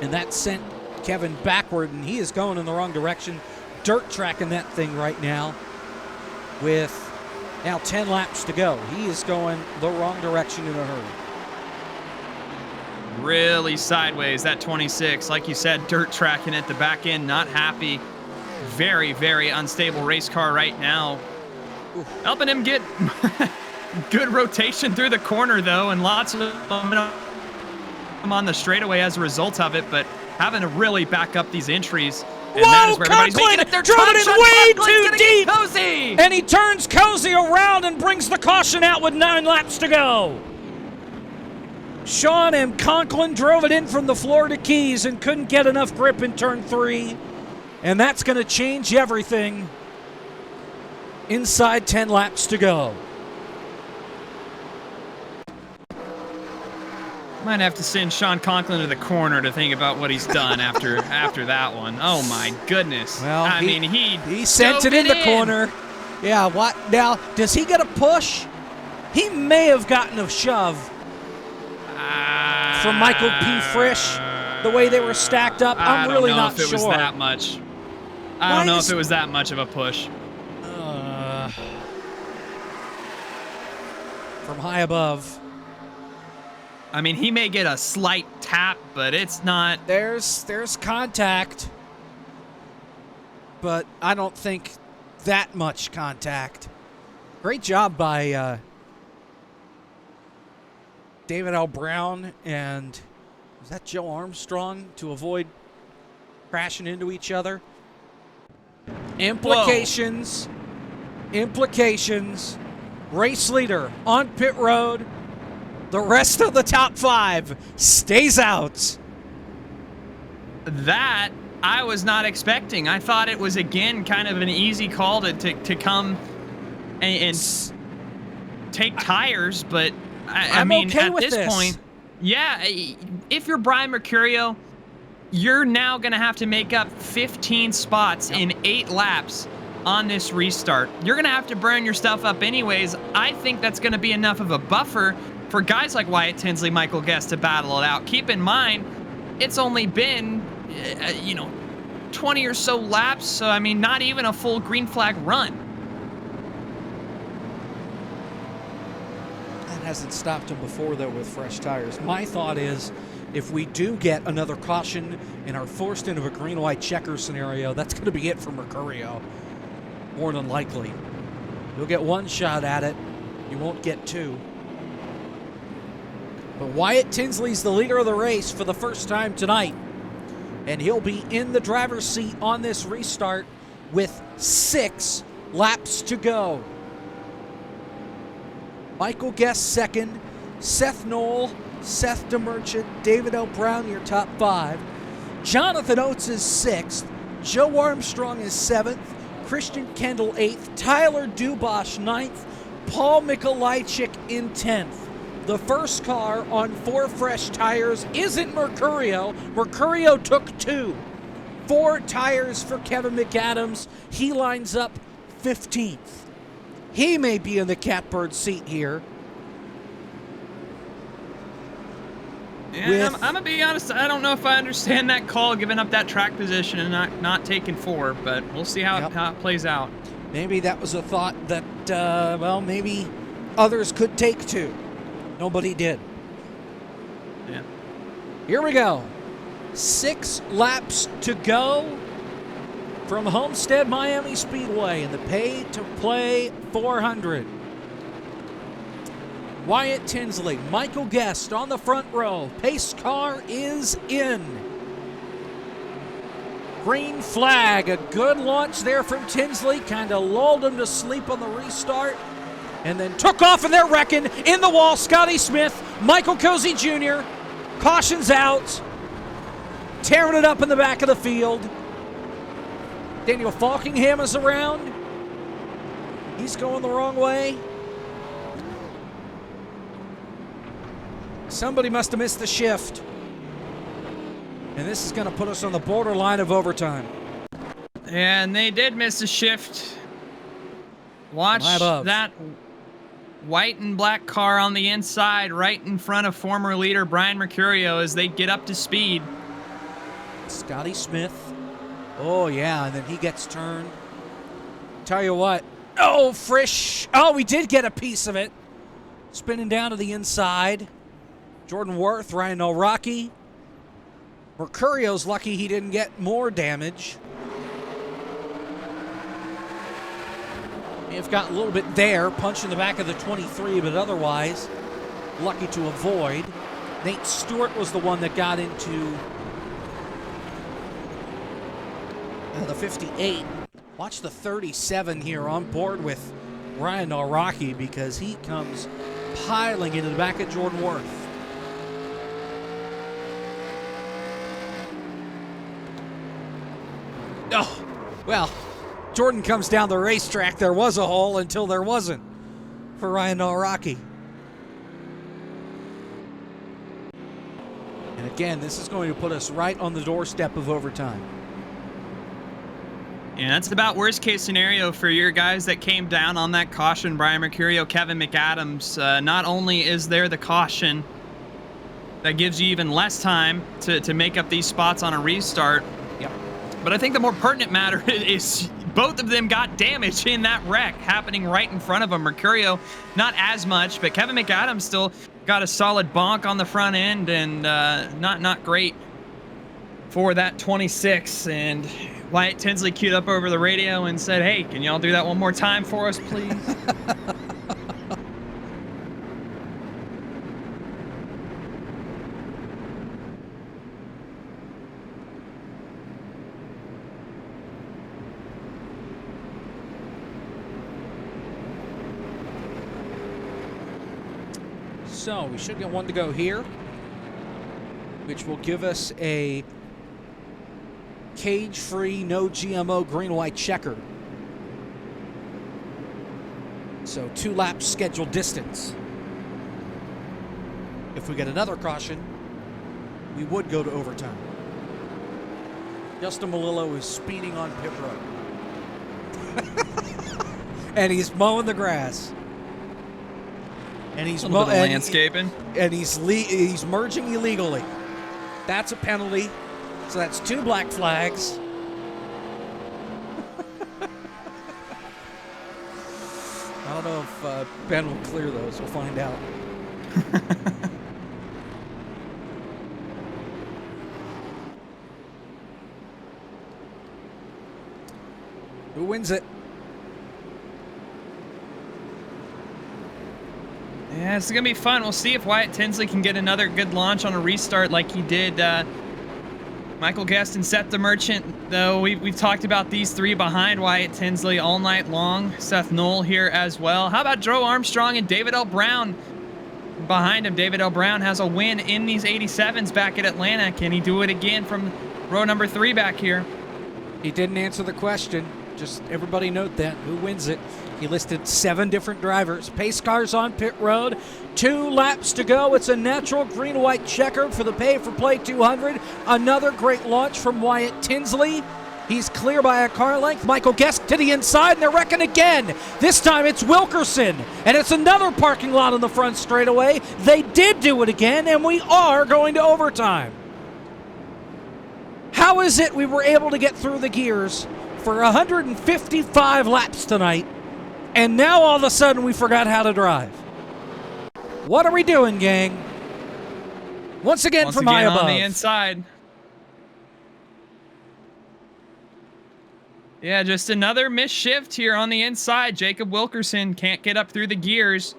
S1: And that sent Kevin backward, and he is going in the wrong direction. Dirt tracking that thing right now with now 10 laps to go. He is going the wrong direction in a hurry.
S4: Really sideways, that 26. Like you said, dirt tracking at the back end, not happy. Very, very unstable race car right now. Helping him get good rotation through the corner, though, and lots of momentum on the straightaway as a result of it, but having to really back up these entries. And that is where everybody's making it. They're
S1: drove it in way too deep.
S4: Cozy.
S1: And he turns Cozy around and brings the caution out with 9 laps to go. Sean M. Conklin drove it in from the Florida Keys and couldn't get enough grip in turn 3. And that's going to change everything inside 10 laps to go.
S4: Might have to send Sean Conklin to the corner to think about what he's done after that one. Oh my goodness!
S1: Well,
S4: I mean, he
S1: sent it in the corner. Yeah. What now? Does he get a push? He may have gotten a shove from Michael P. Frisch. The way they were stacked up, I'm really not sure.
S4: I don't know if it was that much. I don't know if it was that much of a push.
S1: From high above.
S4: I mean, he may get a slight tap, but it's not.
S1: There's contact, but I don't think that much contact. Great job by David L. Brown and was that Joe Armstrong to avoid crashing into each other. Implications. Race leader on pit road. The rest of the top 5 stays out.
S4: That I was not expecting. I thought it was, again, kind of an easy call to come and take tires, but I mean,
S1: okay
S4: at
S1: with
S4: this point, yeah, if you're Brian Mercurio, you're now going to have to make up 15 spots in 8 laps on this restart. You're going to have to burn your stuff up anyways. I think that's going to be enough of a buffer for guys like Wyatt Tinsley, Michael Guest to battle it out. Keep in mind, it's only been, 20 or so laps, so I mean, not even a full green flag run.
S1: That hasn't stopped him before, though, with fresh tires. My thought is, if we do get another caution and are forced into a green-white checker scenario, that's going to be it for Mercurio, more than likely. You'll get 1 shot at it. You won't get 2. But Wyatt Tinsley's the leader of the race for the first time tonight. And he'll be in the driver's seat on this restart with 6 laps to go. Michael Guest second, Seth Knoll, Seth DeMerchant, David L. Brown, your top 5. Jonathan Oates is 6th. Joe Armstrong is 7th. Christian Kendall 8th. Tyler Dubosh 9th. Paul Mikolajczyk in 10th. The first car on 4 fresh tires isn't Mercurio. Mercurio took 2. 4 tires for Kevin McAdams. He lines up 15th. He may be in the catbird seat here.
S4: Yeah, I'm going to be honest, I don't know if I understand that call, giving up that track position and not taking 4, but we'll see how it plays out.
S1: Maybe that was a thought that, maybe others could take 2. Nobody did.
S4: Yeah.
S1: Here we go. 6 laps to go from Homestead Miami Speedway in the pay-to-play 400. Wyatt Tinsley, Michael Guest on the front row. Pace car is in. Green flag. A good launch there from Tinsley. Kind of lulled him to sleep on the restart. And then took off, and they're wrecking in the wall. Scotty Smith, Michael Cozy Jr., cautions out, tearing it up in the back of the field. Daniel Falkingham is around. He's going the wrong way. Somebody must have missed the shift. And this is going to put us on the borderline of overtime.
S4: And they did miss a shift. Watch that white and black car on the inside right in front of former leader Brian Mercurio as they get up to speed.
S1: Scotty Smith. Oh, yeah, and then he gets turned. Tell you what. Oh, Frisch. Oh, we did get a piece of it. Spinning down to the inside. Jordan Worth, Ryan O'Rocky. Mercurio's lucky he didn't get more damage. May have gotten a little bit there, punch in the back of the 23, but otherwise lucky to avoid. Nate Stewart was the one that got into the 58. Watch the 37 here on board with Ryan O'Rocky because he comes piling into the back of Jordan Worth. Oh, well, Jordan comes down the racetrack. There was a hole until there wasn't for Ryan O'Rocky. And again, this is going to put us right on the doorstep of overtime.
S4: And that's about worst case scenario for your guys that came down on that caution. Brian Mercurio, Kevin McAdams. Not only is there the caution that gives you even less time to make up these spots on a restart.
S1: Yep.
S4: But I think the more pertinent matter is both of them got damage in that wreck happening right in front of them. Mercurio, not as much, but Kevin McAdams still got a solid bonk on the front end and not great for that 26. And Wyatt Tinsley queued up over the radio and said, "Hey, can y'all do that one more time for us, please?"
S1: So we should get one to go here, which will give us a cage-free, no GMO green-white checker. So 2 laps scheduled distance. If we get another caution, we would go to overtime. Justin Melillo is speeding on pit road. And he's mowing the grass. And he's
S4: landscaping.
S1: And he's merging illegally. That's a penalty. So that's 2 black flags. I don't know if Ben will clear those. We'll find out. Who wins it?
S4: Yeah, it's going to be fun. We'll see if Wyatt Tinsley can get another good launch on a restart like he did. Michael Guest and Seth the Merchant, though, we've talked about these 3 behind Wyatt Tinsley all night long. Seth Knoll here as well. How about Joe Armstrong and David L. Brown behind him? David L. Brown has a win in these 87s back at Atlanta. Can he do it again from row number 3 back here?
S1: He didn't answer the question. Just everybody note that. Who wins it? He listed 7 different drivers. Pace cars on pit road. 2 laps to go. It's a natural green-white checker for the pay-for-play 200. Another great launch from Wyatt Tinsley. He's clear by a car length. Michael Guest to the inside, and they're wrecking again. This time it's Wilkerson, and it's another parking lot on the front straightaway. They did do it again, and we are going to overtime. How is it we were able to get through the gears for 155 laps tonight, and now all of a sudden we forgot how to drive? What are we doing, gang? Once again from high above.
S4: On the inside. Yeah, just another missed shift here on the inside. Jacob Wilkerson can't get up through the gears.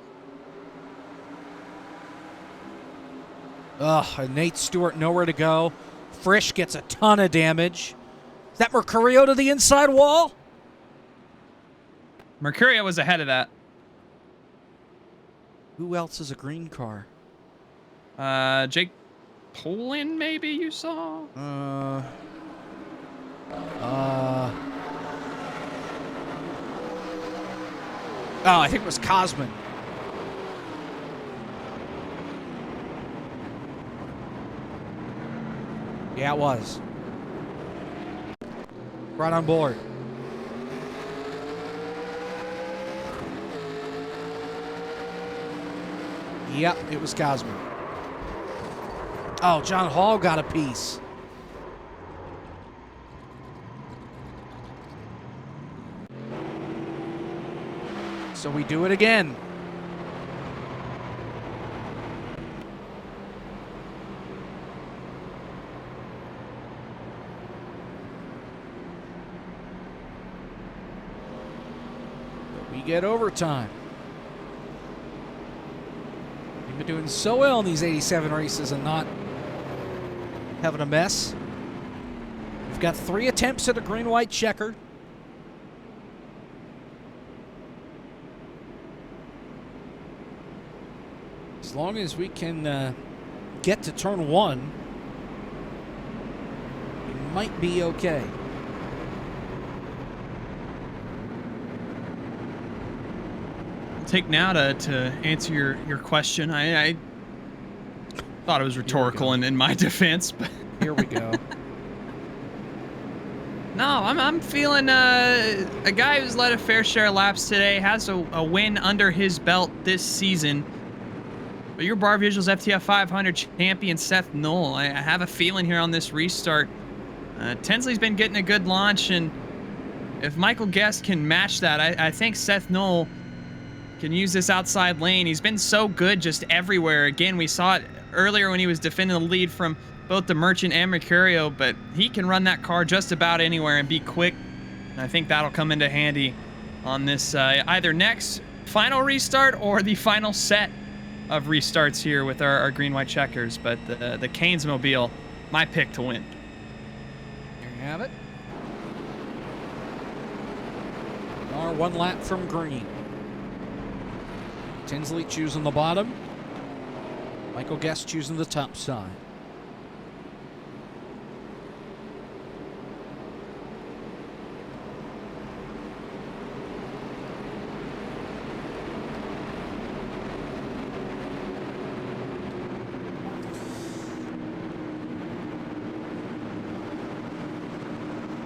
S1: And Nate Stewart nowhere to go. Frisch gets a ton of damage. Is that Mercurio to the inside wall?
S4: Mercurio was ahead of that.
S1: Who else is a green car?
S4: Jake Polin, maybe you saw?
S1: Oh, I think it was Cosman. Yeah, it was. Right on board. Yep, it was Cosman. Oh, John Hall got a piece. So we do it again. We get overtime. We've been doing so well in these 87 races and not having a mess. We've got 3 attempts at a green-white checker. As long as we can get to turn 1, we might be okay.
S4: I'll take now to answer your question. I thought it was rhetorical in my defense, but
S1: here we go.
S4: No, I'm feeling a guy who's led a fair share of laps today, has a win under his belt this season. But your Barr Visuals FTF 500 champion, Seth Knoll, I have a feeling here on this restart. Tinsley's been getting a good launch, and if Michael Guest can match that, I think Seth Knoll can use this outside lane. He's been so good just everywhere. Again, we saw it earlier when he was defending the lead from both the Merchant and Mercurio, but he can run that car just about anywhere and be quick. And I think that'll come into handy on this either next final restart or the final set of restarts here with our green-white checkers. But the Canes Mobile, my pick to win.
S1: There you have it. Our 1 lap from green. Tinsley choosing the bottom. Michael Guest choosing the top side.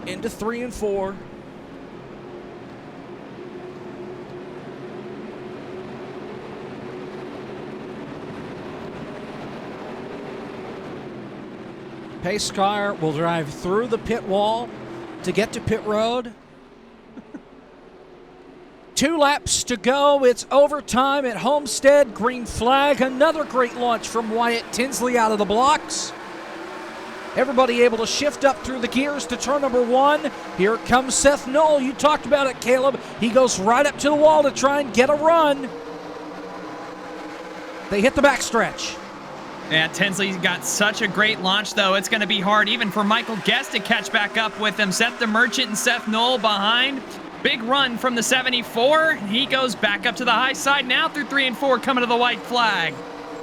S1: Into 3 and 4. Pace car will drive through the pit wall to get to pit road. 2 laps to go. It's overtime at Homestead. Green flag. Another great launch from Wyatt Tinsley out of the blocks. Everybody able to shift up through the gears to turn number 1. Here comes Seth Knoll. You talked about it, Caleb. He goes right up to the wall to try and get a run. They hit the backstretch.
S4: Yeah, Tinsley's got such a great launch, though. It's going to be hard even for Michael Guest to catch back up with him. Seth the Merchant and Seth Knoll behind. Big run from the 74. He goes back up to the high side now through 3 and 4, coming to the white flag.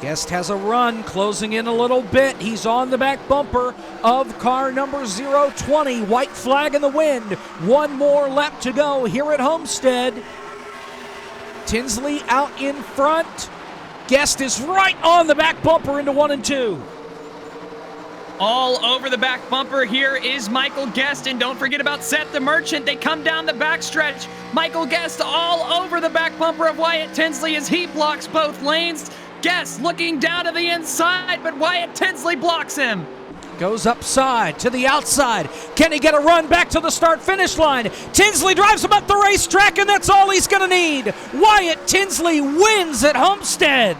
S1: Guest has a run, closing in a little bit. He's on the back bumper of car number 020. White flag in the wind. 1 more lap to go here at Homestead. Tinsley out in front. Guest is right on the back bumper into 1 and 2.
S4: All over the back bumper here is Michael Guest, and don't forget about Seth the Merchant. They come down the backstretch. Michael Guest all over the back bumper of Wyatt Tinsley as he blocks both lanes. Guest looking down to the inside, but Wyatt Tinsley blocks him.
S1: Goes upside to the outside. Can he get a run back to the start-finish line? Tinsley drives him up the racetrack, and that's all he's going to need. Wyatt Tinsley wins at Homestead.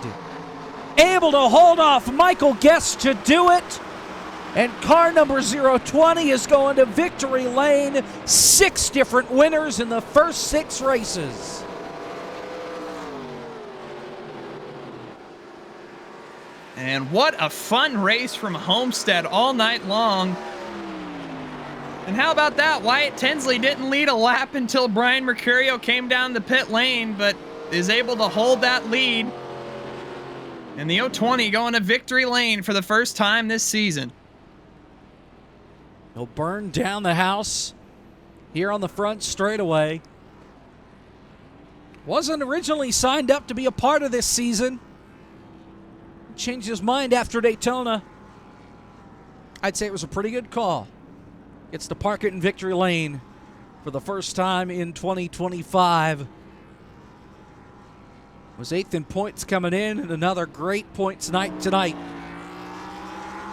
S1: Able to hold off Michael Guest to do it. And car number 020 is going to victory lane. 6 different winners in the first 6 races.
S4: And what a fun race from Homestead all night long. And how about that? Wyatt Tinsley didn't lead a lap until Brian Mercurio came down the pit lane, but is able to hold that lead. And the 020 going to victory lane for the first time this season.
S1: He'll burn down the house here on the front straightaway. Wasn't originally signed up to be a part of this season. Changed his mind after Daytona. I'd say it was a pretty good call. Gets to park it in victory lane for the first time in 2025. Was 8th in points coming in, and another great points night tonight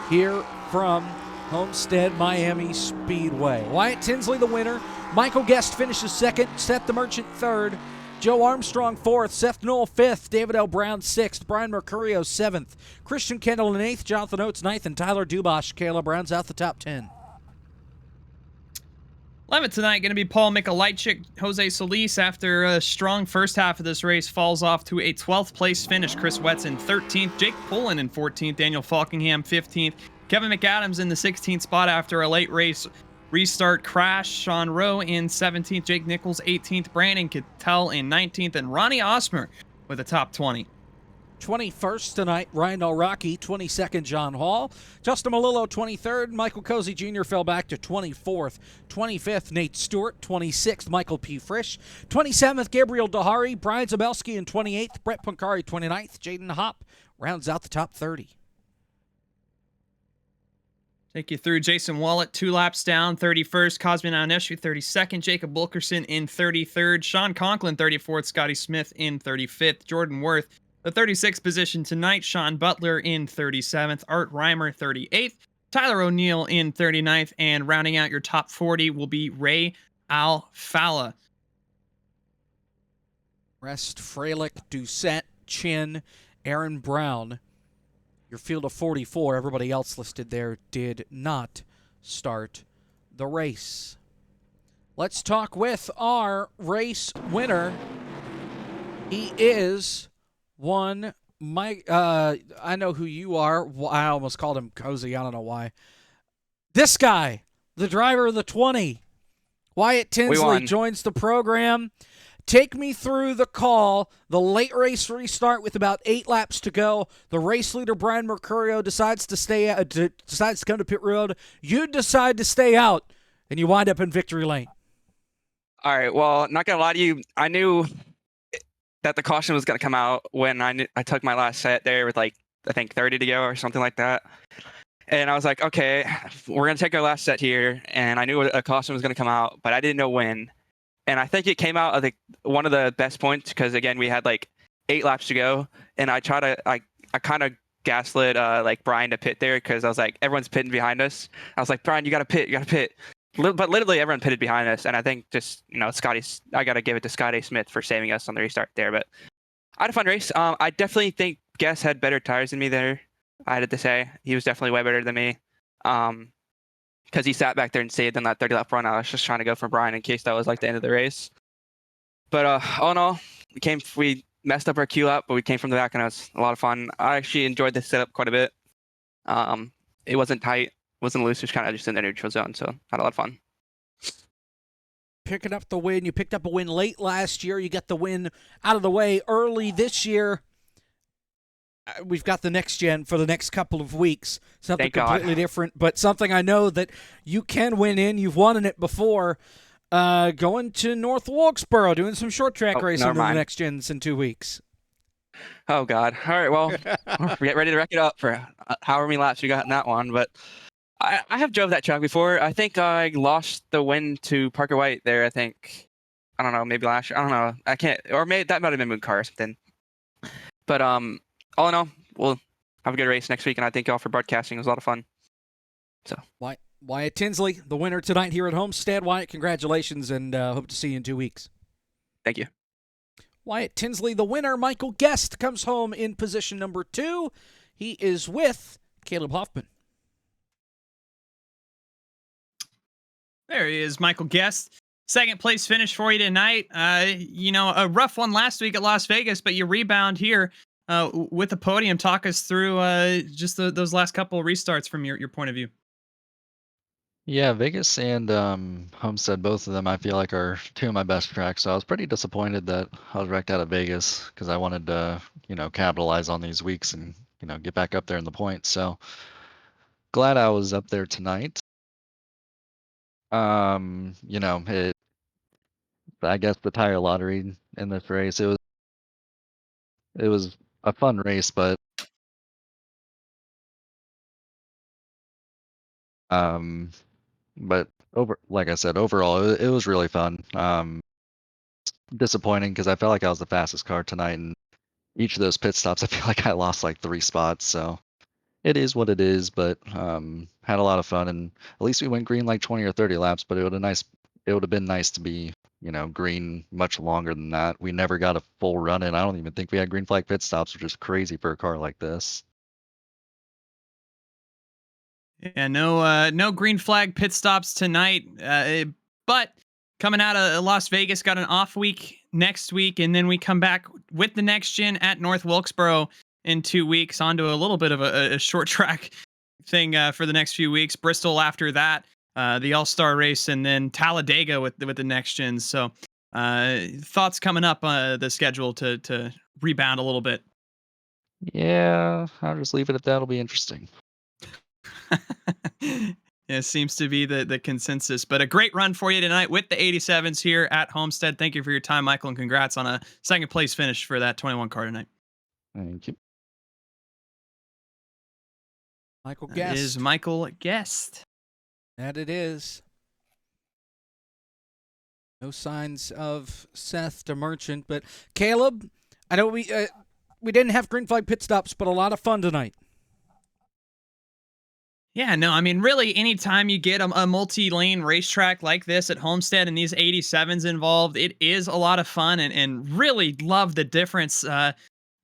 S1: here from Homestead Miami Speedway. Wyatt Tinsley the winner. Michael Guest finishes second. Seth the Merchant third. Joe Armstrong fourth. Seth Knoll fifth. David L. Brown sixth. Brian Mercurio seventh. Christian Kendall in eighth. Jonathan Oates ninth. And Tyler Dubosh. Caleb rounds out the top 10.
S4: 11th tonight going to be Paul Mikulicek. Jose Solis, after a strong first half of this race, falls off to a 12th place finish. Chris Wetson 13th. Jake Pullen in 14th. Daniel Falkingham 15th. Kevin McAdams in the 16th spot after a late race restart crash. Sean Rowe in 17th. Jake Nichols 18th. Brandon Cattell in 19th. And Ronnie Osmer with a top 20.
S1: 21st tonight, Ryan Rocky. 22nd, John Hall. Justin Malillo, 23rd. Michael Cozy Jr. fell back to 24th. 25th, Nate Stewart. 26th, Michael P. Frisch. 27th, Gabriel Dahari. Brian Zabelski in 28th. Brett Pancari, 29th. Jaden Hopp rounds out the top 30.
S4: Take you through Jason Wallet, 2 laps down, 31st. Cosmin Aoneshu, 32nd. Jacob Wilkerson in 33rd. Sean Conklin, 34th. Scotty Smith in 35th. Jordan Worth, the 36th position tonight. Sean Butler in 37th. Art Reimer, 38th. Tyler O'Neill in 39th. And rounding out your top 40 will be Ray Alfalla.
S1: Rest Freilich, Doucette, Chin, Aaron Brown. Your field of 44, everybody else listed there did not start the race. Let's talk with our race winner. He is one Mike. I know who you are. I almost called him Cozy. I don't know why. This guy, the driver of the 20, Wyatt Tinsley, joins the program. Take me through the call, the late race restart with about 8 laps to go. The race leader, Brian Mercurio, decides to come to pit road. You decide to stay out, and you wind up in victory lane.
S6: All right, well, not going to lie to you, I knew that the caution was going to come out when I took my last set there with, I think 30 to go or something like that. And I was like, okay, we're going to take our last set here, and I knew a caution was going to come out, but I didn't know when. And I think it came out of one of the best points because, again, we had 8 laps to go. And I kind of gaslit Brian to pit there because I was like, everyone's pitting behind us. I was like, Brian, you got to pit. But literally everyone pitted behind us. And I think just, I got to give it to Scotty Smith for saving us on the restart there. But I had a fun race. I definitely think Guess had better tires than me there. I had to say. He was definitely way better than me. Because he sat back there and saved on that 30 lap run. I was just trying to go for Brian in case that was the end of the race. But all in all, we messed up our Q lap, but we came from the back and it was a lot of fun. I actually enjoyed this setup quite a bit. It wasn't tight, wasn't loose, just kind of just in the neutral zone, so had a lot of fun.
S1: Picking up the win. You picked up a win late last year. You got the win out of the way early this year. We've got the next gen for the next couple of weeks. Something completely different, but something I know that you can win in. You've won in it before. Going to North Wilkesboro, doing some short track racing in the next gens in 2 weeks.
S6: Oh, God. All right, well, get ready to wreck it up for however many laps you got in that one. But I have drove that track before. I think I lost the win to Parker White there, I think. I don't know, maybe last year. I don't know. I can't. Or maybe that might have been Moon Car or something. But, all in all, we'll have a good race next week, and I thank y'all for broadcasting. It was a lot of fun. So
S1: Wyatt Tinsley, the winner tonight here at Homestead. Wyatt, congratulations, and hope to see you in 2 weeks.
S6: Thank you.
S1: Wyatt Tinsley, the winner. Michael Guest comes home in position number 2. He is with Caleb Hoffman.
S4: There he is, Michael Guest. Second place finish for you tonight. A rough one last week at Las Vegas, but you rebound here with the podium. Talk us through just those last couple of restarts from your point of view.
S7: Yeah, Vegas and Homestead, both of them, I feel like are 2 of my best tracks. So I was pretty disappointed that I was wrecked out of Vegas because I wanted to, capitalize on these weeks and, get back up there in the points. So glad I was up there tonight. I guess, the tire lottery in this race. It was a fun race, but um, like I said, overall it was really fun. Disappointing because I felt like I was the fastest car tonight, and each of those pit stops, I feel like I lost like 3 spots. So it is what it is, but had a lot of fun, and at least we went green like 20 or 30 laps. But it would have been nice to be, green much longer than that. We never got a full run in. I don't even think we had green flag pit stops, which is crazy for a car like this.
S4: Yeah, no green flag pit stops tonight. But coming out of Las Vegas, got an off week next week, and then we come back with the next gen at North Wilkesboro in 2 weeks. Onto a little bit of a short track thing for the next few weeks. Bristol after that, the All Star race, and then Talladega with the next gen. So thoughts coming up the schedule to rebound a little bit.
S7: Yeah, I'll just leave it at that. It'll be interesting.
S4: Yeah, seems to be the consensus. But a great run for you tonight with the 87s here at Homestead. Thank you for your time, Michael, and congrats on a second place finish for that 21 car tonight.
S7: Thank you.
S1: Michael
S4: That
S1: Guest.
S4: is Michael Guest.
S1: That it is. No signs of Seth to Merchant, but Caleb, I know we didn't have green flag pit stops, but a lot of fun tonight.
S4: Yeah, no, I mean, really, anytime you get a multi-lane racetrack like this at Homestead and these 87s involved, it is a lot of fun, and really love the difference, the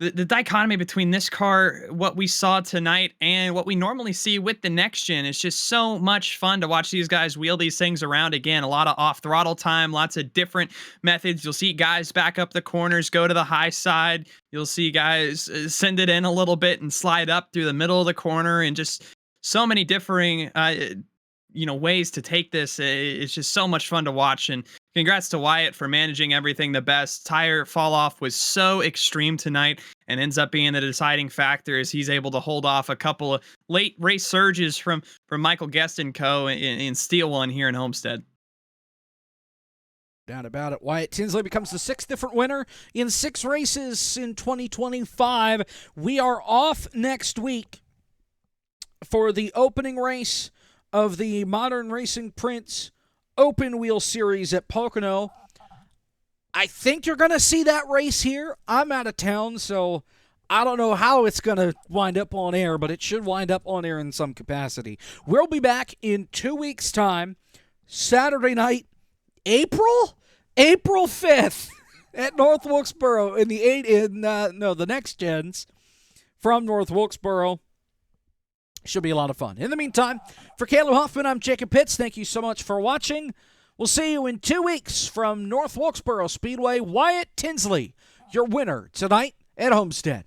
S4: dichotomy between this car, what we saw tonight, and what we normally see with the next gen. It's just so much fun to watch these guys wheel these things around again. A lot of off throttle time, lots of different methods. You'll see guys back up the corners, go to the high side. You'll see guys send it in a little bit and slide up through the middle of the corner, and just so many differing ways to take this. It's just so much fun to watch, and congrats to Wyatt for managing everything the best. Tire fall off was so extreme tonight and ends up being the deciding factor as he's able to hold off a couple of late race surges from Michael Guest and co. in steal one here in Homestead.
S1: Doubt about it. Wyatt Tinsley becomes the 6th different winner in 6 races in 2025. We are off next week for the opening race of the Modern Racing Prince Open Wheel Series at Pocono. I think you're going to see that race here. I'm out of town, so I don't know how it's going to wind up on air, but it should wind up on air in some capacity. We'll be back in 2 weeks' time, Saturday night, April 5th at North Wilkesboro in the next gens from North Wilkesboro. Should be a lot of fun. In the meantime, for Caleb Hoffman, I'm Jacob Pitts. Thank you so much for watching. We'll see you in 2 weeks from North Wilkesboro Speedway. Wyatt Tinsley, your winner tonight at Homestead.